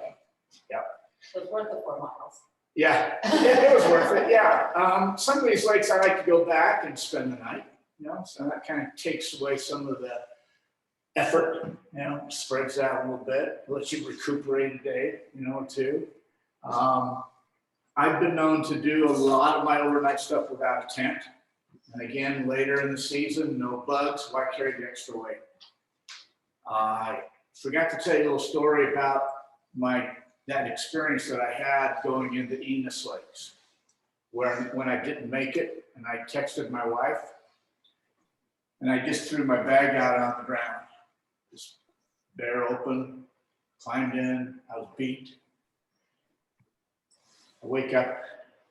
Yep. So it's worth the 4 miles. Yeah, it was worth it, yeah. Some of these lakes I like to go back and spend the night, you know, so that kind of takes away some of the effort, you know, spreads out a little bit, lets you recuperate a day, you know, or two. I've been known to do a lot of my overnight stuff without a tent. And again, later in the season, no bugs, why carry the extra weight? I forgot to tell you a little story about that experience that I had going into Enos Lakes, where when I didn't make it, and I texted my wife, and I just threw my bag out on the ground, just bare open, climbed in, I was beat. I wake up,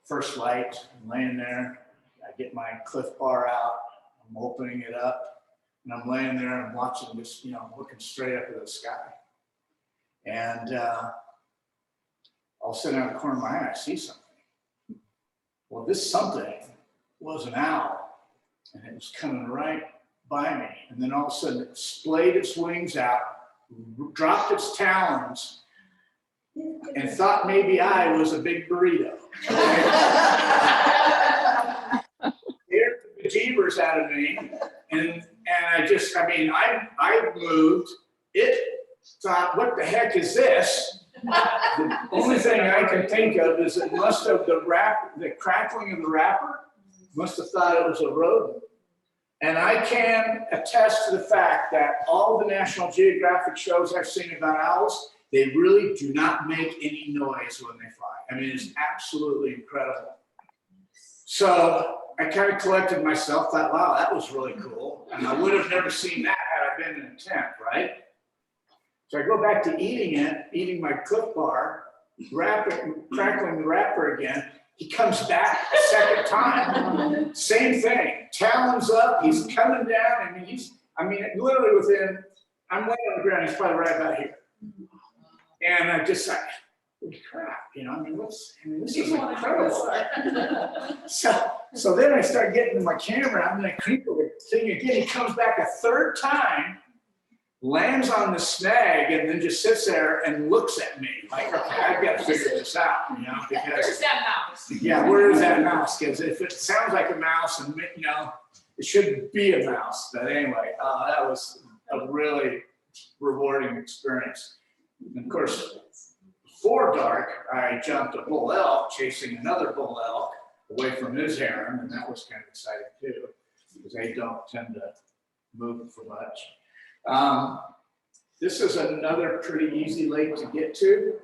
first light, I'm laying there, I get my Cliff Bar out, I'm opening it up, and I'm laying there and I'm watching this, you know, looking straight up at the sky. And all of a sudden out of the corner of my eye, I see something. Well, this something was an owl, and it was coming right by me. And then all of a sudden it splayed its wings out, dropped its talons, and thought maybe I was a big burrito. Scared the bejeebers out of me. And I moved. It thought, what the heck is this? The only thing I can think of is it must have the crackling of the wrapper must have thought it was a rodent. And I can attest to the fact that all the National Geographic shows I've seen about owls, they really do not make any noise when they fly. I mean, it's absolutely incredible. So I kind of collected myself, thought, wow, that was really cool. And I would have never seen that had I been in a tent, right? So I go back to eating my Cliff Bar, crackling the wrapper again. He comes back a second time. Same thing, talons up, he's coming down. Literally within, I'm laying on the ground, he's probably right about here. And I just like, holy crap, you know, this is incredible. So then I start getting to my camera, I'm gonna crinkle the thing again. He comes back a third time, lands on the snag, and then just sits there and looks at me like, okay, I've got to figure this out, you know, because Where's that mouse? yeah, where is that mouse? Because if it sounds like a mouse, and you know, it shouldn't be a mouse. But anyway, that was a really rewarding experience. And of course, before dark, I jumped a bull elk chasing another bull elk away from his harem, and that was kind of exciting too, because they don't tend to move for much. This is another pretty easy lake to get to,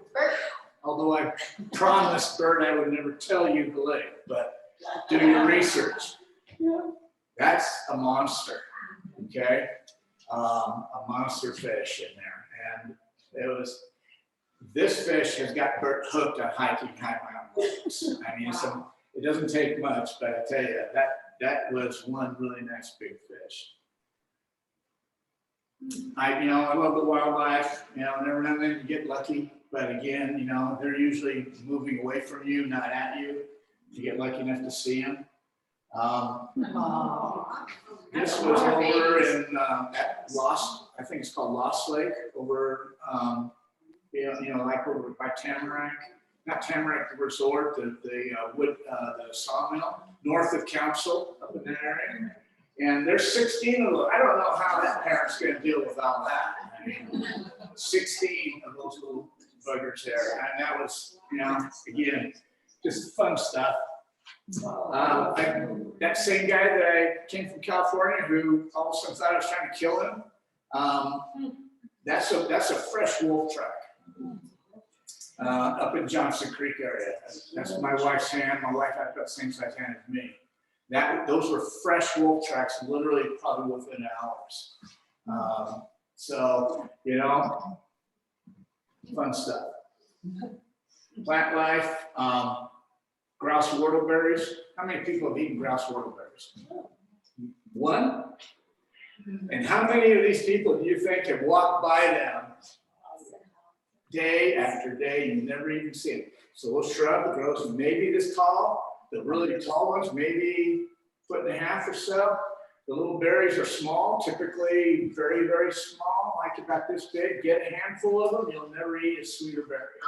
although I promised Bert I would never tell you the lake, but do your research. That's a monster, okay? A monster fish in there. And This fish has got hooked on hiking high mountain lakes. I mean, it doesn't take much, but I tell you, that was one really nice big fish. I love the wildlife, never know when you get lucky, but again, they're usually moving away from you, not at you. You get lucky enough to see them. This was over in at Lost, I think it's called Lost Lake, over like over by Tamarack, not Tamarack Resort, the sawmill north of Council up in that area. And there's 16 of them. I don't know how that parent's going to deal with all that. I mean, 16 of those little buggers there, and that was, again, just fun stuff. That same guy that I came from California, who all of a sudden thought I was trying to kill him. That's a fresh wolf track up in Johnson Creek area. That's my wife's hand. My wife had about the same size hand as me. Those were fresh wolf tracks, literally probably within hours. So fun stuff. Plant life. Grouse whortleberries. How many people have eaten grouse whortleberries? One? And how many of these people do you think have walked by them day after day and you never even see it? So a little shrub that grows maybe this tall, the really tall ones, maybe 1.5 feet or so. The little berries are small, typically very, very small, like about this big. Get a handful of them, you'll never eat a sweeter berry.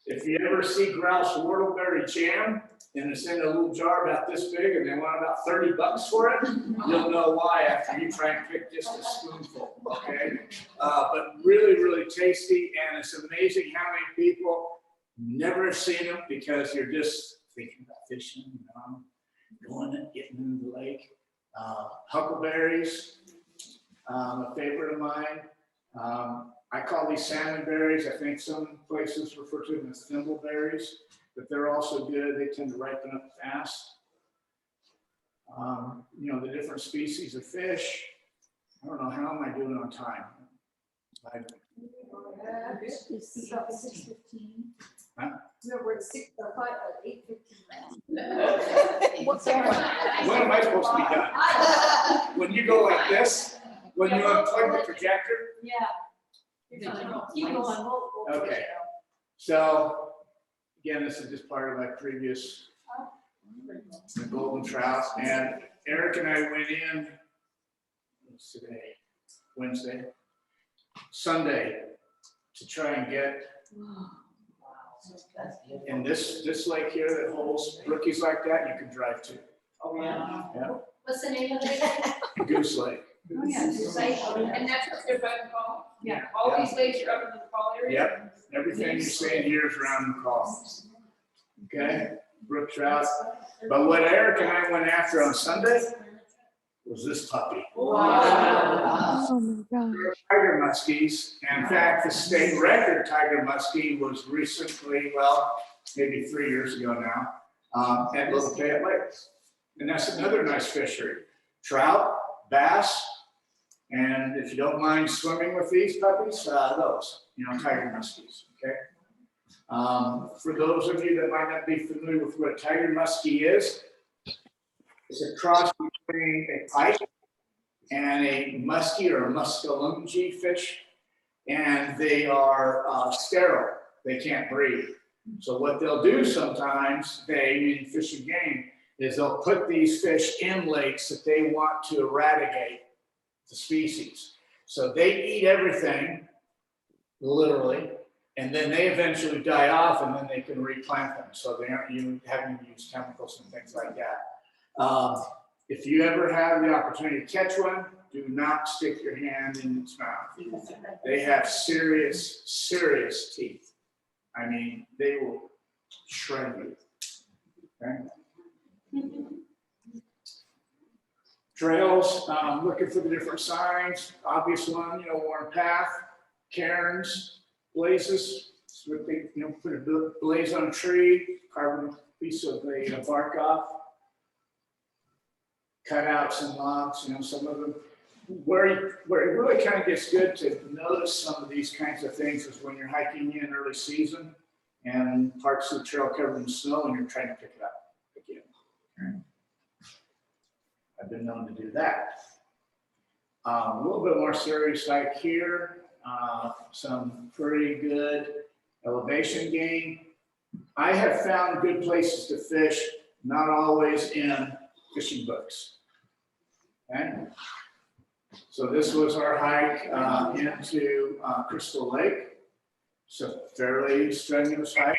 If you ever see grouse whortleberry jam, and it's in a little jar about this big, and they want about $30 for it, you'll know why after you try and pick just a spoonful, okay? But really, really tasty, and it's amazing how many people never have seen them because you're just thinking about fishing, going and getting into the lake. Huckleberries, a favorite of mine. I call these salmon berries. I think some places refer to them as thimbleberries, but they're also good. They tend to ripen up fast. The different species of fish. I don't know, how am I doing on time? It's about 6:15. Huh? No, we're at 8:15. What's When am I supposed to be done? When you go like this? When you unplug the projector? Yeah. You're fine. Keep going. We'll Okay. So, again, this is just part of my previous the golden trout. And Eric and I went in, what's today? Wednesday, Sunday, to try and get in this lake here that holds rookies like that, you can drive to. Oh, yeah. Yeah, What's the name of it? Goose Lake. Oh, yeah. And that's what they're about to call? Yeah. All these lakes are up in the fall area? Yep, everything you're seeing here is around McLean. Okay, brook trout. But what Eric and I went after on Sunday was this puppy. Wow. Oh my God. Tiger muskies. And in fact, the state record tiger muskie was recently, well, maybe 3 years ago now, at Little Payette Lake. And that's another nice fishery. Trout, bass, and if you don't mind swimming with these puppies, those, tiger muskies, okay? For those of you that might not be familiar with what a tiger muskie is, it's a cross between a pike and a muskie or a muskellunge fish, and they are sterile. They can't breathe. So what they'll do sometimes, meaning fish and game, is they'll put these fish in lakes that they want to eradicate the species. So they eat everything, literally, and then they eventually die off, and then they can replant them. So they aren't having to use chemicals and things like that. If you ever have the opportunity to catch one, do not stick your hand in its mouth. They have serious, serious teeth. I mean, they will shred you. Okay? Trails, looking for the different signs. Obvious one, worn path, cairns, blazes. So if they, put a blaze on a tree, carve a piece of the bark off, cut out some logs. Some of them where it really kind of gets good to notice some of these kinds of things is when you're hiking in early season and parts of the trail covered in snow and you're trying to pick it up again. Okay. I've been known to do that. A little bit more serious hike here. Some pretty good elevation gain. I have found good places to fish, not always in fishing books. Okay. So this was our hike into Crystal Lake. It's a fairly strenuous hike.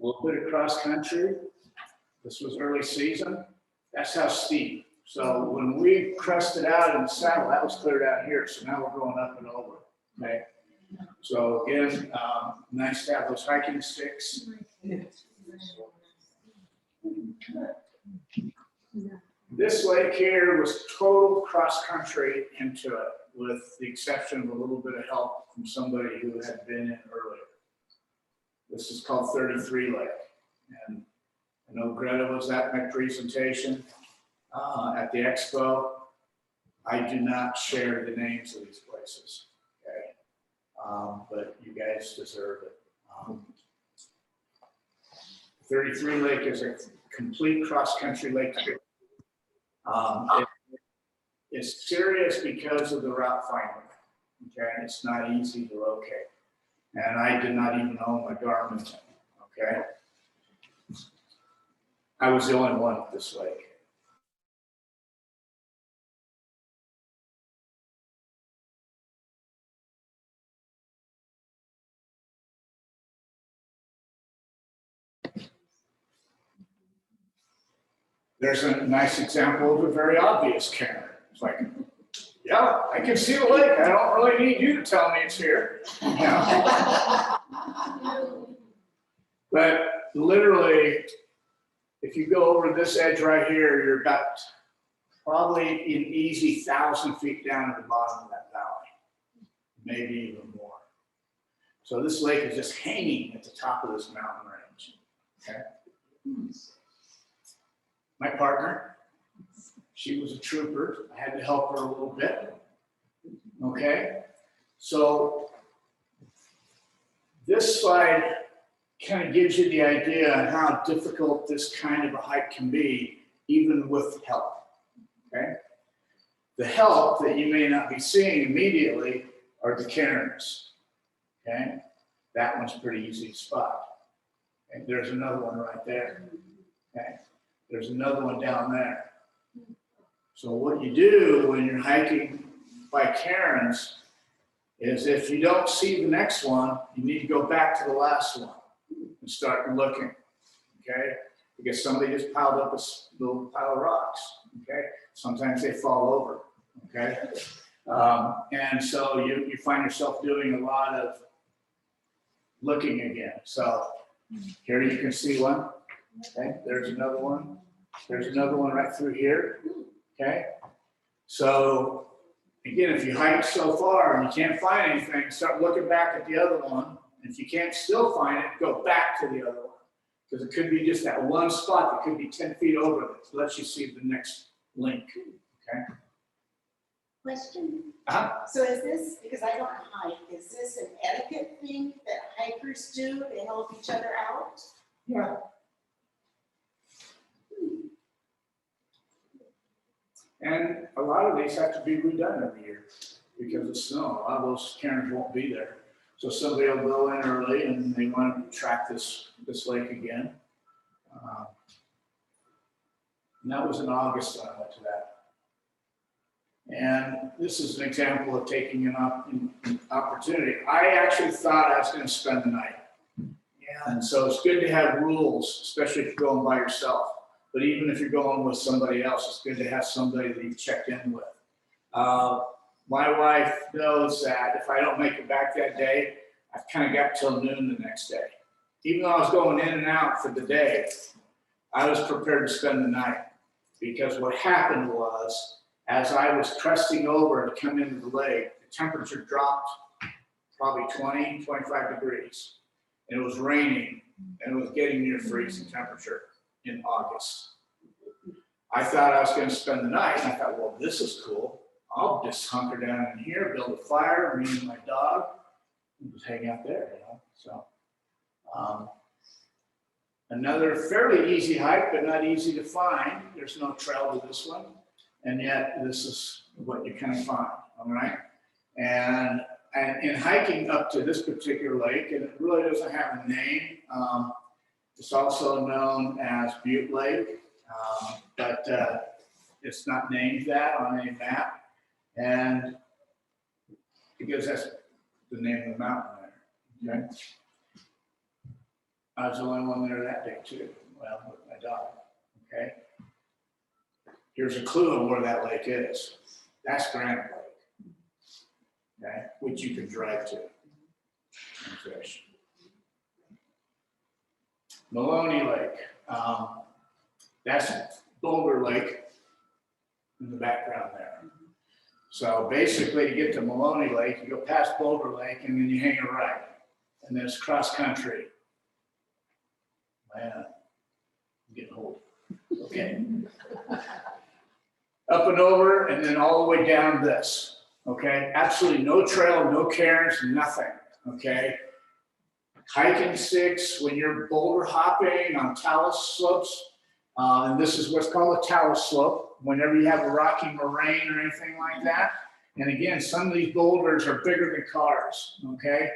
A little bit of cross country. This was early season. That's how steep. So when we crested out in the saddle, that was cleared out here. So now we're going up and over. Okay. So again, nice to have those hiking sticks. This lake here was total cross country into it, with the exception of a little bit of help from somebody who had been in earlier. This is called 33 Lake. And I know Greta was at my presentation at the expo. I do not share the names of these places, okay? But you guys deserve it. 33 Lake is a complete cross-country lake. It's serious because of the route finding, okay? It's not easy to locate. And I did not even own my Garmin, okay? I was the only one at this lake. There's a nice example of a very obvious cairn. It's like, yeah, I can see the lake. I don't really need you to tell me it's here. Yeah. But literally, if you go over this edge right here, you're about probably an easy 1,000 feet down at the bottom of that valley, maybe even more. So this lake is just hanging at the top of this mountain range. Okay. My partner, she was a trooper. I had to help her a little bit. Okay, so this slide kind of gives you the idea on how difficult this kind of a hike can be, even with help. Okay, the help that you may not be seeing immediately are the cairns. Okay, that one's pretty easy to spot. And there's another one right there. Okay. There's another one down there. So what you do when you're hiking by cairns is if you don't see the next one, you need to go back to the last one and start looking, okay? Because somebody just piled up a little pile of rocks, okay? Sometimes they fall over, okay? And so you find yourself doing a lot of looking again. So here you can see one. Okay, there's another one. There's another one right through here. Okay, so again, if you hike so far and you can't find anything, start looking back at the other one. And if you can't still find it, go back to the other one, because it could be just that one spot that could be 10 feet over that lets you see the next link. Okay. Question? So is this, because I don't hike, is this an etiquette thing that hikers do to help each other out? Yeah. And a lot of these have to be redone every year because of snow. A lot of those cairns won't be there. So somebody will go in early and they want to track this lake again. And that was in August when I went to that. And this is an example of taking an opportunity. I actually thought I was going to spend the night. Yeah. And so it's good to have rules, especially if you're going by yourself. But even if you're going with somebody else, it's good to have somebody that you checked in with. My wife knows that if I don't make it back that day, I've kind of got till noon the next day. Even though I was going in and out for the day, I was prepared to spend the night. Because what happened was, as I was cresting over to come into the lake, the temperature dropped probably 20, 25 degrees. And it was raining, and it was getting near freezing temperature in August. I thought I was going to spend the night, and I thought, well, this is cool. I'll just hunker down in here, build a fire, me and my dog, and just hang out there, you know, so. Another fairly easy hike, but not easy to find. There's no trail to this one. And yet this is what you kind of find, all right? And in hiking up to this particular lake, and it really doesn't have a name, it's also known as Butte Lake, but it's not named that on any map. And because that's the name of the mountain there, okay? I was the only one there that day too, well, with my dog, okay? Here's a clue of where that lake is. That's Granite Lake, okay, which you can drive to and fish. Maloney Lake, that's Boulder Lake in the background there. So basically, to get to Maloney Lake, you go past Boulder Lake and then you hang a right, and then it's cross country. Man, I'm getting old. Okay. Up and over, and then all the way down this. Okay, absolutely no trail, no cairns, nothing. Okay, hiking sticks when you're boulder hopping on talus slopes, and this is what's called a talus slope. Whenever you have a rocky moraine or anything like that, and again, some of these boulders are bigger than cars. Okay,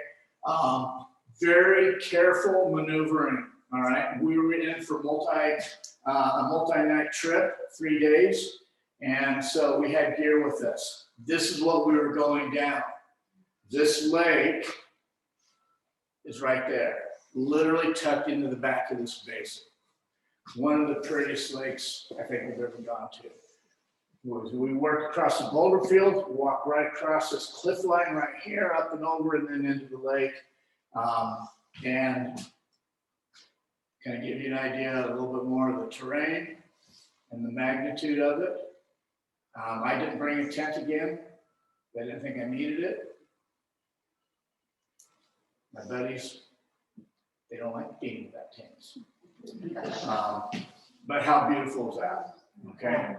very careful maneuvering. All right, we were in for a multi-night trip, 3 days, and so we had gear with us. This is what we were going down. This lake is right there, literally tucked into the back of this basin. One of the prettiest lakes I think we've ever gone to. We worked across the boulder field, walked right across this cliff line right here, up and over, and then into the lake, and kind of give you an idea a little bit more of the terrain and the magnitude of it. I didn't bring a tent again. I didn't think I needed it. My buddies, they don't like being without tents. But how beautiful is that? Okay.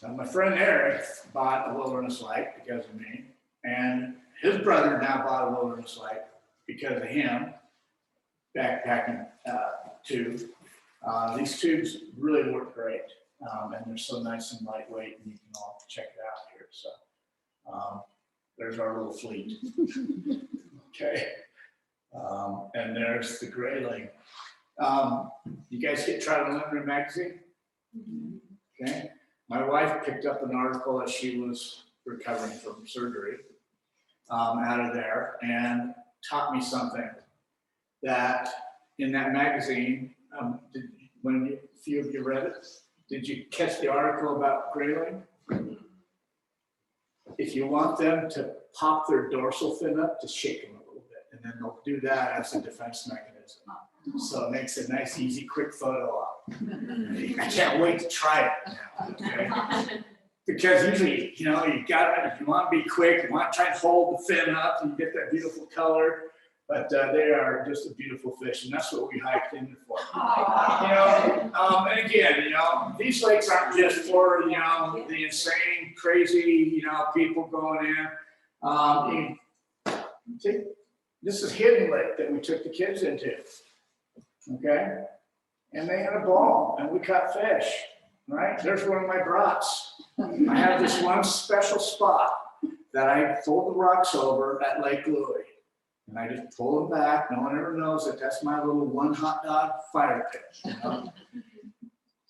Now my friend Eric bought a wilderness light because of me, and his brother now bought a wilderness light because of him, backpacking tube. These tubes really work great, and they're so nice and lightweight, and you can all check it out here. So there's our little fleet. Okay, and there's the Grayling. You guys get Trout Unlimited magazine? Okay, my wife picked up an article as she was recovering from surgery out of there, and taught me something that in that magazine, when a few of you read it, did you catch the article about Grayling? If you want them to pop their dorsal fin up, just shake them a little bit, and then they'll do that as a defense mechanism. So it makes a nice, easy, quick photo op. I can't wait to try it now, okay? Because usually, you know, you got it, if you want to be quick, you want to try and hold the fin up, and you get that beautiful color. But they are just a beautiful fish, and that's what we hiked in for. You know, and again, you know, these lakes aren't just for, you know, the insane, crazy, you know, people going in. This is Hidden Lake that we took the kids into, okay? And they had a ball, and we caught fish, right? There's one of my brats. I have this one special spot that I fold the rocks over at Lake Louie. And I just pull them back. No one ever knows that that's my little one hot dog fire pit. You know?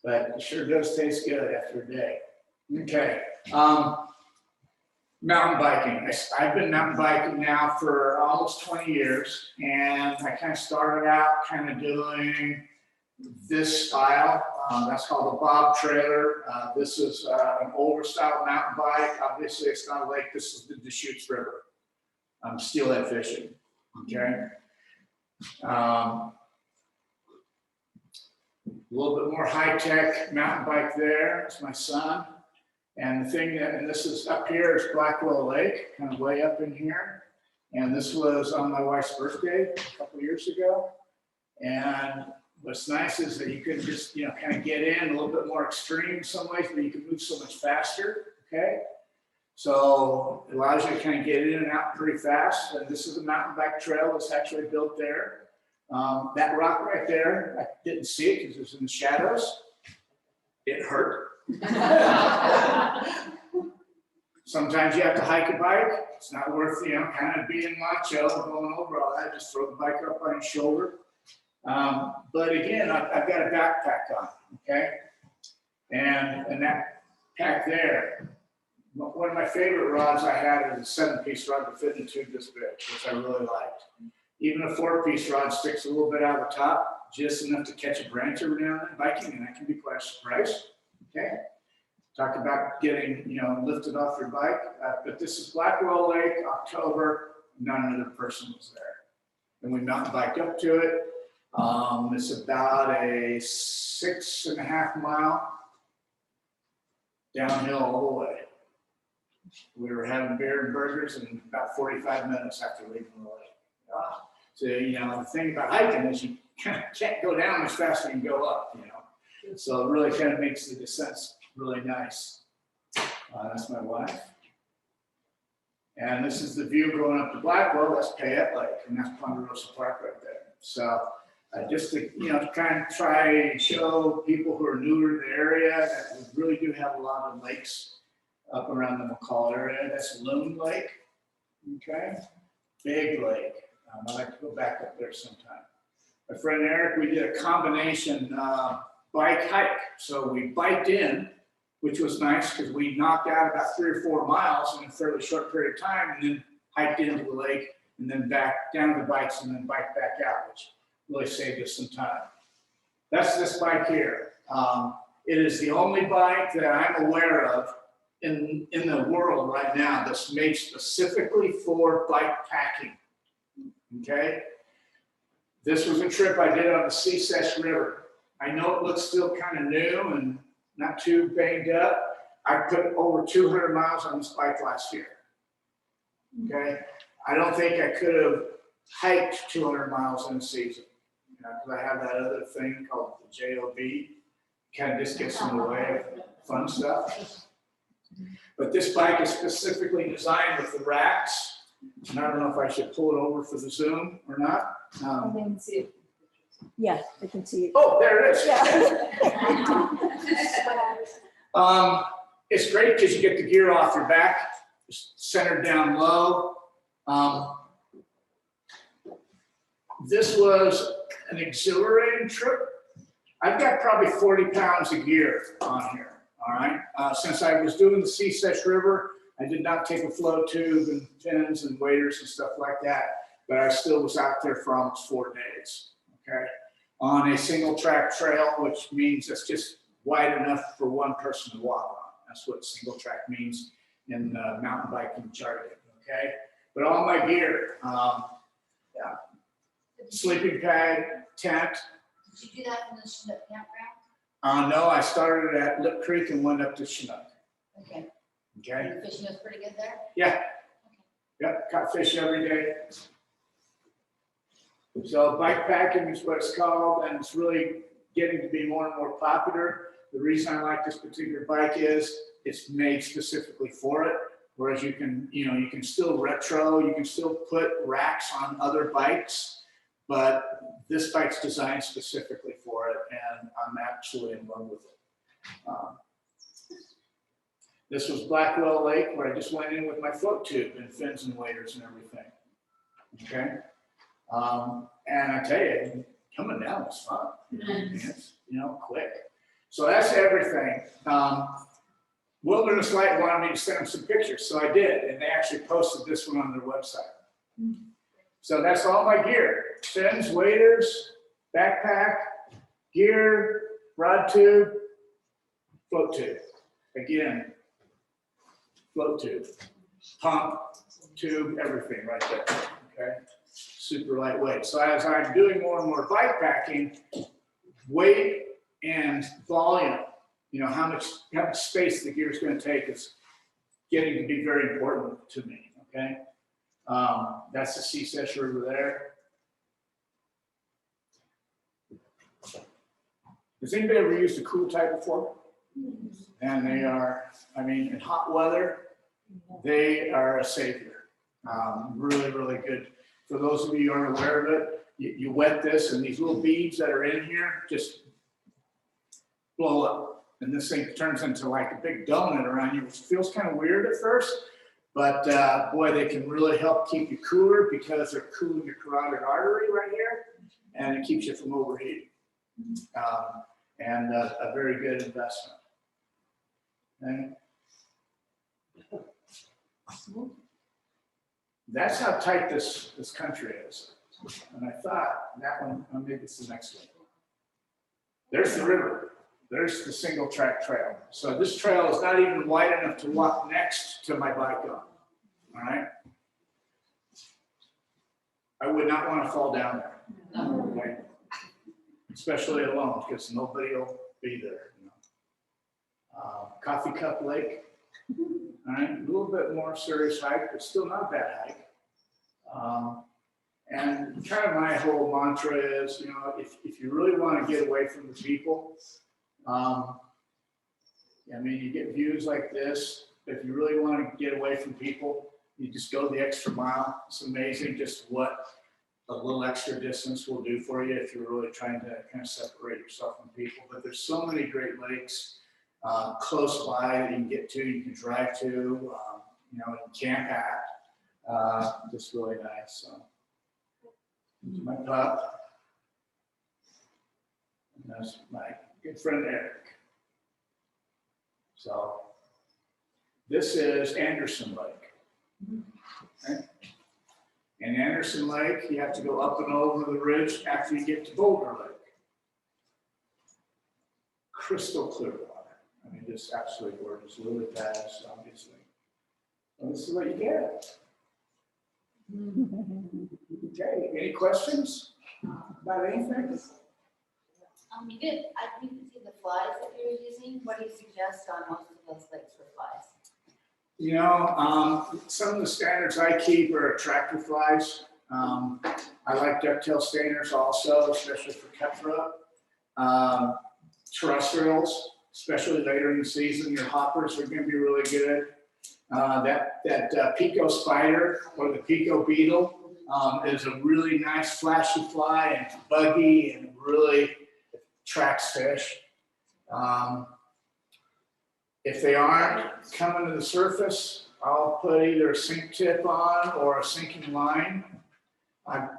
But it sure does taste good after a day. Okay. Mountain biking. I've been mountain biking now for almost 20 years. And I kind of started out kind of doing this style. That's called a bob trailer. This is an older style mountain bike. Obviously, it's not a lake. This is the Deschutes River. Steelhead fishing. Okay. A little bit more high-tech mountain bike there. It's my son. And the thing that, and this is up here is Blackwell Lake, kind of way up in here. And this was on my wife's birthday a couple years ago. And what's nice is that you can just, kind of get in a little bit more extreme in some ways, but you can move so much faster, okay? So it allows you to kind of get in and out pretty fast. And this is a mountain bike trail that's actually built there. That rock right there, I didn't see it because it was in the shadows. It hurt. Sometimes you have to hike a bike. It's not worth, kind of being macho and going over all that. Just throw the bike up on your shoulder. But again, I've got a backpack on, okay? And that pack there, one of my favorite rods I had is a 7-piece rod that fit in a tube this big, which I really liked. Even a 4-piece rod sticks a little bit out of the top, just enough to catch a branch every now and then biking, and that can be quite a surprise, okay? Talk about getting, lifted off your bike. But this is Blackwell Lake, October, not another person was there. And we mountain biked up to it. It's about a 6.5 mile downhill all the way. We were having beer and burgers in about 45 minutes after leaving the lake. So, the thing about hiking is you kind of can't go down as fast as you can go up, So it really kind of makes the descents really nice. That's my wife. And this is the view going up to Blackwell. That's Payette Lake, and that's Ponderosa Park right there. So just to, kind of try and show people who are newer to the area that we really do have a lot of lakes up around the McCall area. That's Loon Lake, okay? Big lake. I'd like to go back up there sometime. My friend Eric, we did a combination bike hike. So we biked in, which was nice because we knocked out about 3 or 4 miles in a fairly short period of time, and then hiked into the lake and then back down to the bikes and then biked back out, which really saved us some time. That's this bike here. It is the only bike that I'm aware of in the world right now that's made specifically for bike packing, okay? This was a trip I did on the Sesesh River. I know it looks still kind of new and not too banged up. I put over 200 miles on this bike last year, okay? I don't think I could have hiked 200 miles in a season, because I have that other thing called the JOB. Kind of just gets in the way of fun stuff. But this bike is specifically designed with the racks. And I don't know if I should pull it over for the Zoom or not. Yeah, I can see it. Oh, there it is. Yeah. It's great because you get the gear off your back, centered down low. This was an exhilarating trip. I've got probably 40 pounds of gear on here, all right? Since I was doing the Sesesh River, I did not take a flow tube and fins and waders and stuff like that, but I still was out there for almost 4 days, okay? On a single track trail, which means it's just wide enough for one person to walk on. That's what single track means in mountain biking jargon, okay? But all my gear, sleeping bag, tent. Did you do that in the Chinook campground? No, I started at Lip Creek and went up to Chinook. Okay. Okay. The fishing was pretty good there? Yeah. Yep. Caught fish every day. So bike packing is what it's called, and it's really getting to be more and more popular. The reason I like this particular bike is it's made specifically for it. Whereas you can still retro, you can still put racks on other bikes, but this bike's designed specifically for it, and I'm absolutely in love with it. This was Blackwell Lake, where I just went in with my float tube and fins and waders and everything. Okay, and I tell you, coming down was fun. It's, quick. So that's everything. Wilderness Light wanted me to send them some pictures, so I did, and they actually posted this one on their website. So that's all my gear: fins, waders, backpack, gear, rod tube, float tube. Again, float tube, pump, tube, everything right there. Okay, super lightweight. So as I'm doing more and more bike packing, weight and volume, how much space the gear is going to take is getting to be very important to me. Okay. That's the Sesesh River there. Has anybody ever used a cool type before? And they are, I mean, in hot weather, they are a savior. Really, really good. For those of you who aren't aware of it, you wet this and these little beads that are in here just blow up. And this thing turns into like a big donut around you, which feels kind of weird at first. But boy, they can really help keep you cooler because they're cooling your carotid artery right here. And it keeps you from overheating. And a very good investment. And that's how tight this country is. And I thought that one, maybe it's the next one. There's the river. There's the single track trail. So this trail is not even wide enough to walk next to my bike on. All right. I would not want to fall down there. Okay? Especially alone, because nobody will be there. You know? Coffee Cup Lake. All right, a little bit more serious hike, but still not a bad hike. And kind of my whole mantra is, you know, if you really want to get away from the people, I mean, you get views like this. If you really want to get away from people, you just go the extra mile. It's amazing just what a little extra distance will do for you if you're really trying to kind of separate yourself from people. But there's so many great lakes close by that you can get to, you can drive to, you know, and camp at. Just really nice. So, my pup. And that's my good friend Eric. So this is Anderson Lake. Okay. In Anderson Lake, you have to go up and over the ridge after you get to Boulder Lake. Crystal clear water. I mean, just absolutely gorgeous. Lily pads, obviously. And this is what you get. Okay, any questions about anything? You did, I think you see the flies that you're using. What do you suggest on most of those lakes for flies? You know, some of the standards I keep are attractor flies. I like ducktail stainers also, especially for cutthroat. Terrestrials, especially later in the season, your hoppers are going to be really good. That Pico spider or the Pico beetle is a really nice flashy fly and buggy and really attracts fish. If they aren't coming to the surface, I'll put either a sink tip on or a sinking line. I'm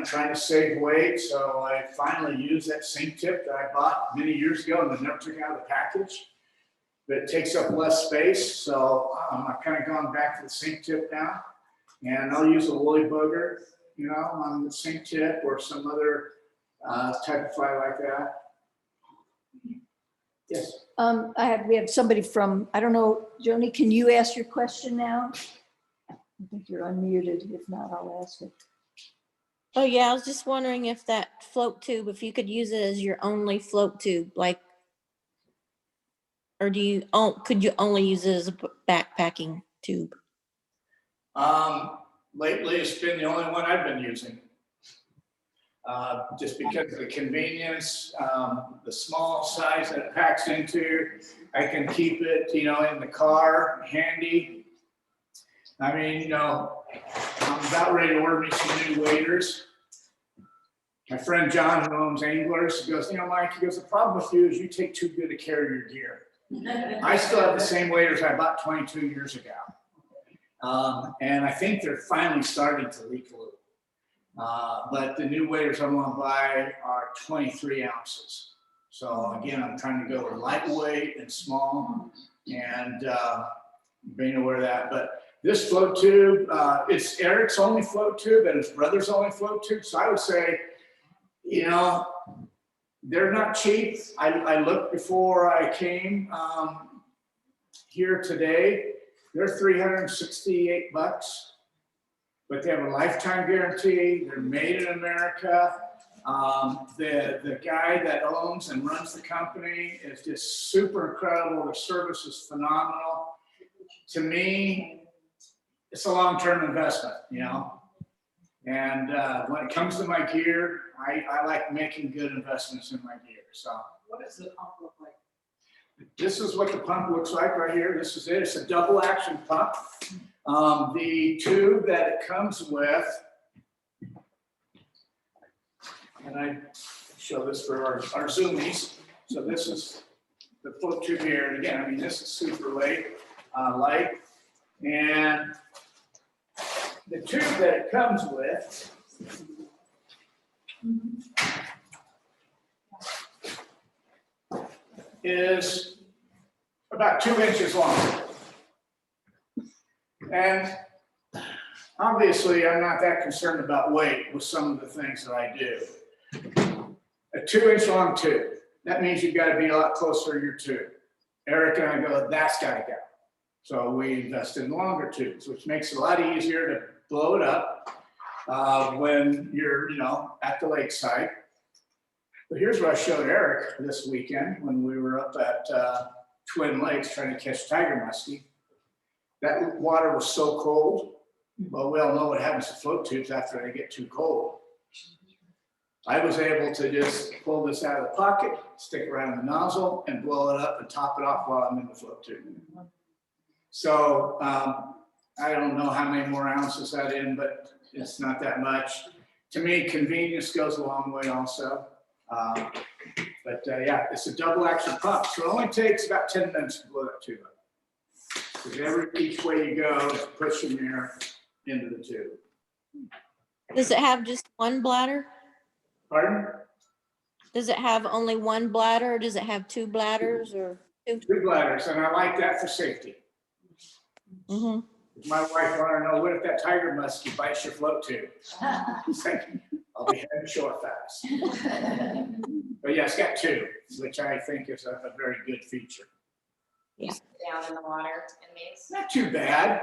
trying to save weight, so I finally used that sink tip that I bought many years ago and then never took out of the package. But it takes up less space, so I've kind of gone back to the sink tip now. And I'll use a woolly booger, you know, on the sink tip or some other type of fly like that. Yes. We have somebody from, I don't know, Joni, can you ask your question now? I think you're unmuted. If not, I'll ask it. Oh yeah, I was just wondering if that float tube, if you could use it as your only float tube, like, or could you only use it as a backpacking tube? Lately, it's been the only one I've been using. Just because of the convenience, the small size that it packs into, I can keep it, you know, in the car, handy. I mean, you know, I'm about ready to order me some new waders. My friend John, who owns Anglers, he goes, you know, Mike, he goes, the problem with you is you take too good care of your gear. I still have the same waders I bought 22 years ago. And I think they're finally starting to leak a little. But the new waders I'm going to buy are 23 ounces. So again, I'm trying to go lightweight and small and being aware of that. But this float tube, it's Eric's only float tube and his brother's only float tube. So I would say, you know, they're not cheap. I looked before I came here today. They're $368, but they have a lifetime guarantee. They're made in America. The guy that owns and runs the company is just super incredible. The service is phenomenal. To me, it's a long-term investment, you know. And when it comes to my gear, I like making good investments in my gear. So What does the pump look like? This is what the pump looks like right here. This is it. It's a double action pump. The tube that it comes with, and I show this for our zoomies. So this is the float tube here. And again, I mean, this is super light. And the tube that it comes with is about 2 inches long. And obviously, I'm not that concerned about weight with some of the things that I do. A 2-inch long tube, that means you've got to be a lot closer to your tube. Eric and I go, that's got to go. So we invest in longer tubes, which makes it a lot easier to blow it up when you're, at the lakeside. But here's what I showed Eric this weekend when we were up at Twin Lakes trying to catch tiger muskie. That water was so cold. Well, we all know what happens to float tubes after they get too cold. I was able to just pull this out of the pocket, stick around the nozzle, and blow it up and top it off while I'm in the float tube. So I don't know how many more ounces that in, but it's not that much. To me, convenience goes a long way also. But yeah, it's a double action pump. So it only takes about 10 minutes to blow that tube up. Because each way you go is pushing air into the tube. Does it have just one bladder? Pardon? Does it have only one bladder or does it have two bladders or two? 2 bladders, and I like that for safety. Mm-hmm. My wife wanted to know, what if that tiger muskie bites your float tube? It's like, I'll be heading short fast. But yeah, it's got 2, which I think is a very good feature. Down in the water in these. Not too bad.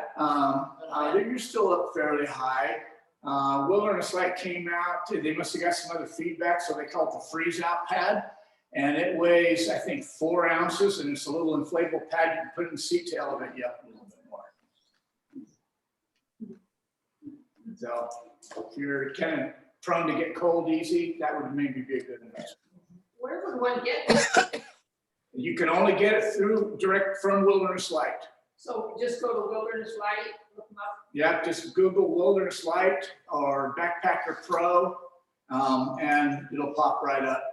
You're still up fairly high. Wilderness Light came out, they must have got some other feedback, so they call it the freeze out pad. And it weighs, I think, 4 ounces, and it's a little inflatable pad you can put in the seat to elevate you up a little bit more. So if you're kind of prone to get cold easy, that would maybe be a good investment. Where would one get this? You can only get it through direct from Wilderness Light. So just go to Wilderness Light, look them up. Yeah, just Google Wilderness Light or Backpacker Pro, and it'll pop right up.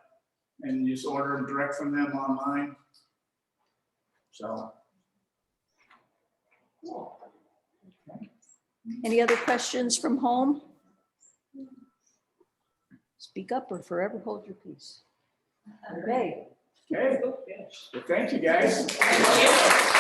And you just order them direct from them online. So. Any other questions from home? Speak up or forever hold your peace. Okay. Okay. Well, thank you, guys. Thank you.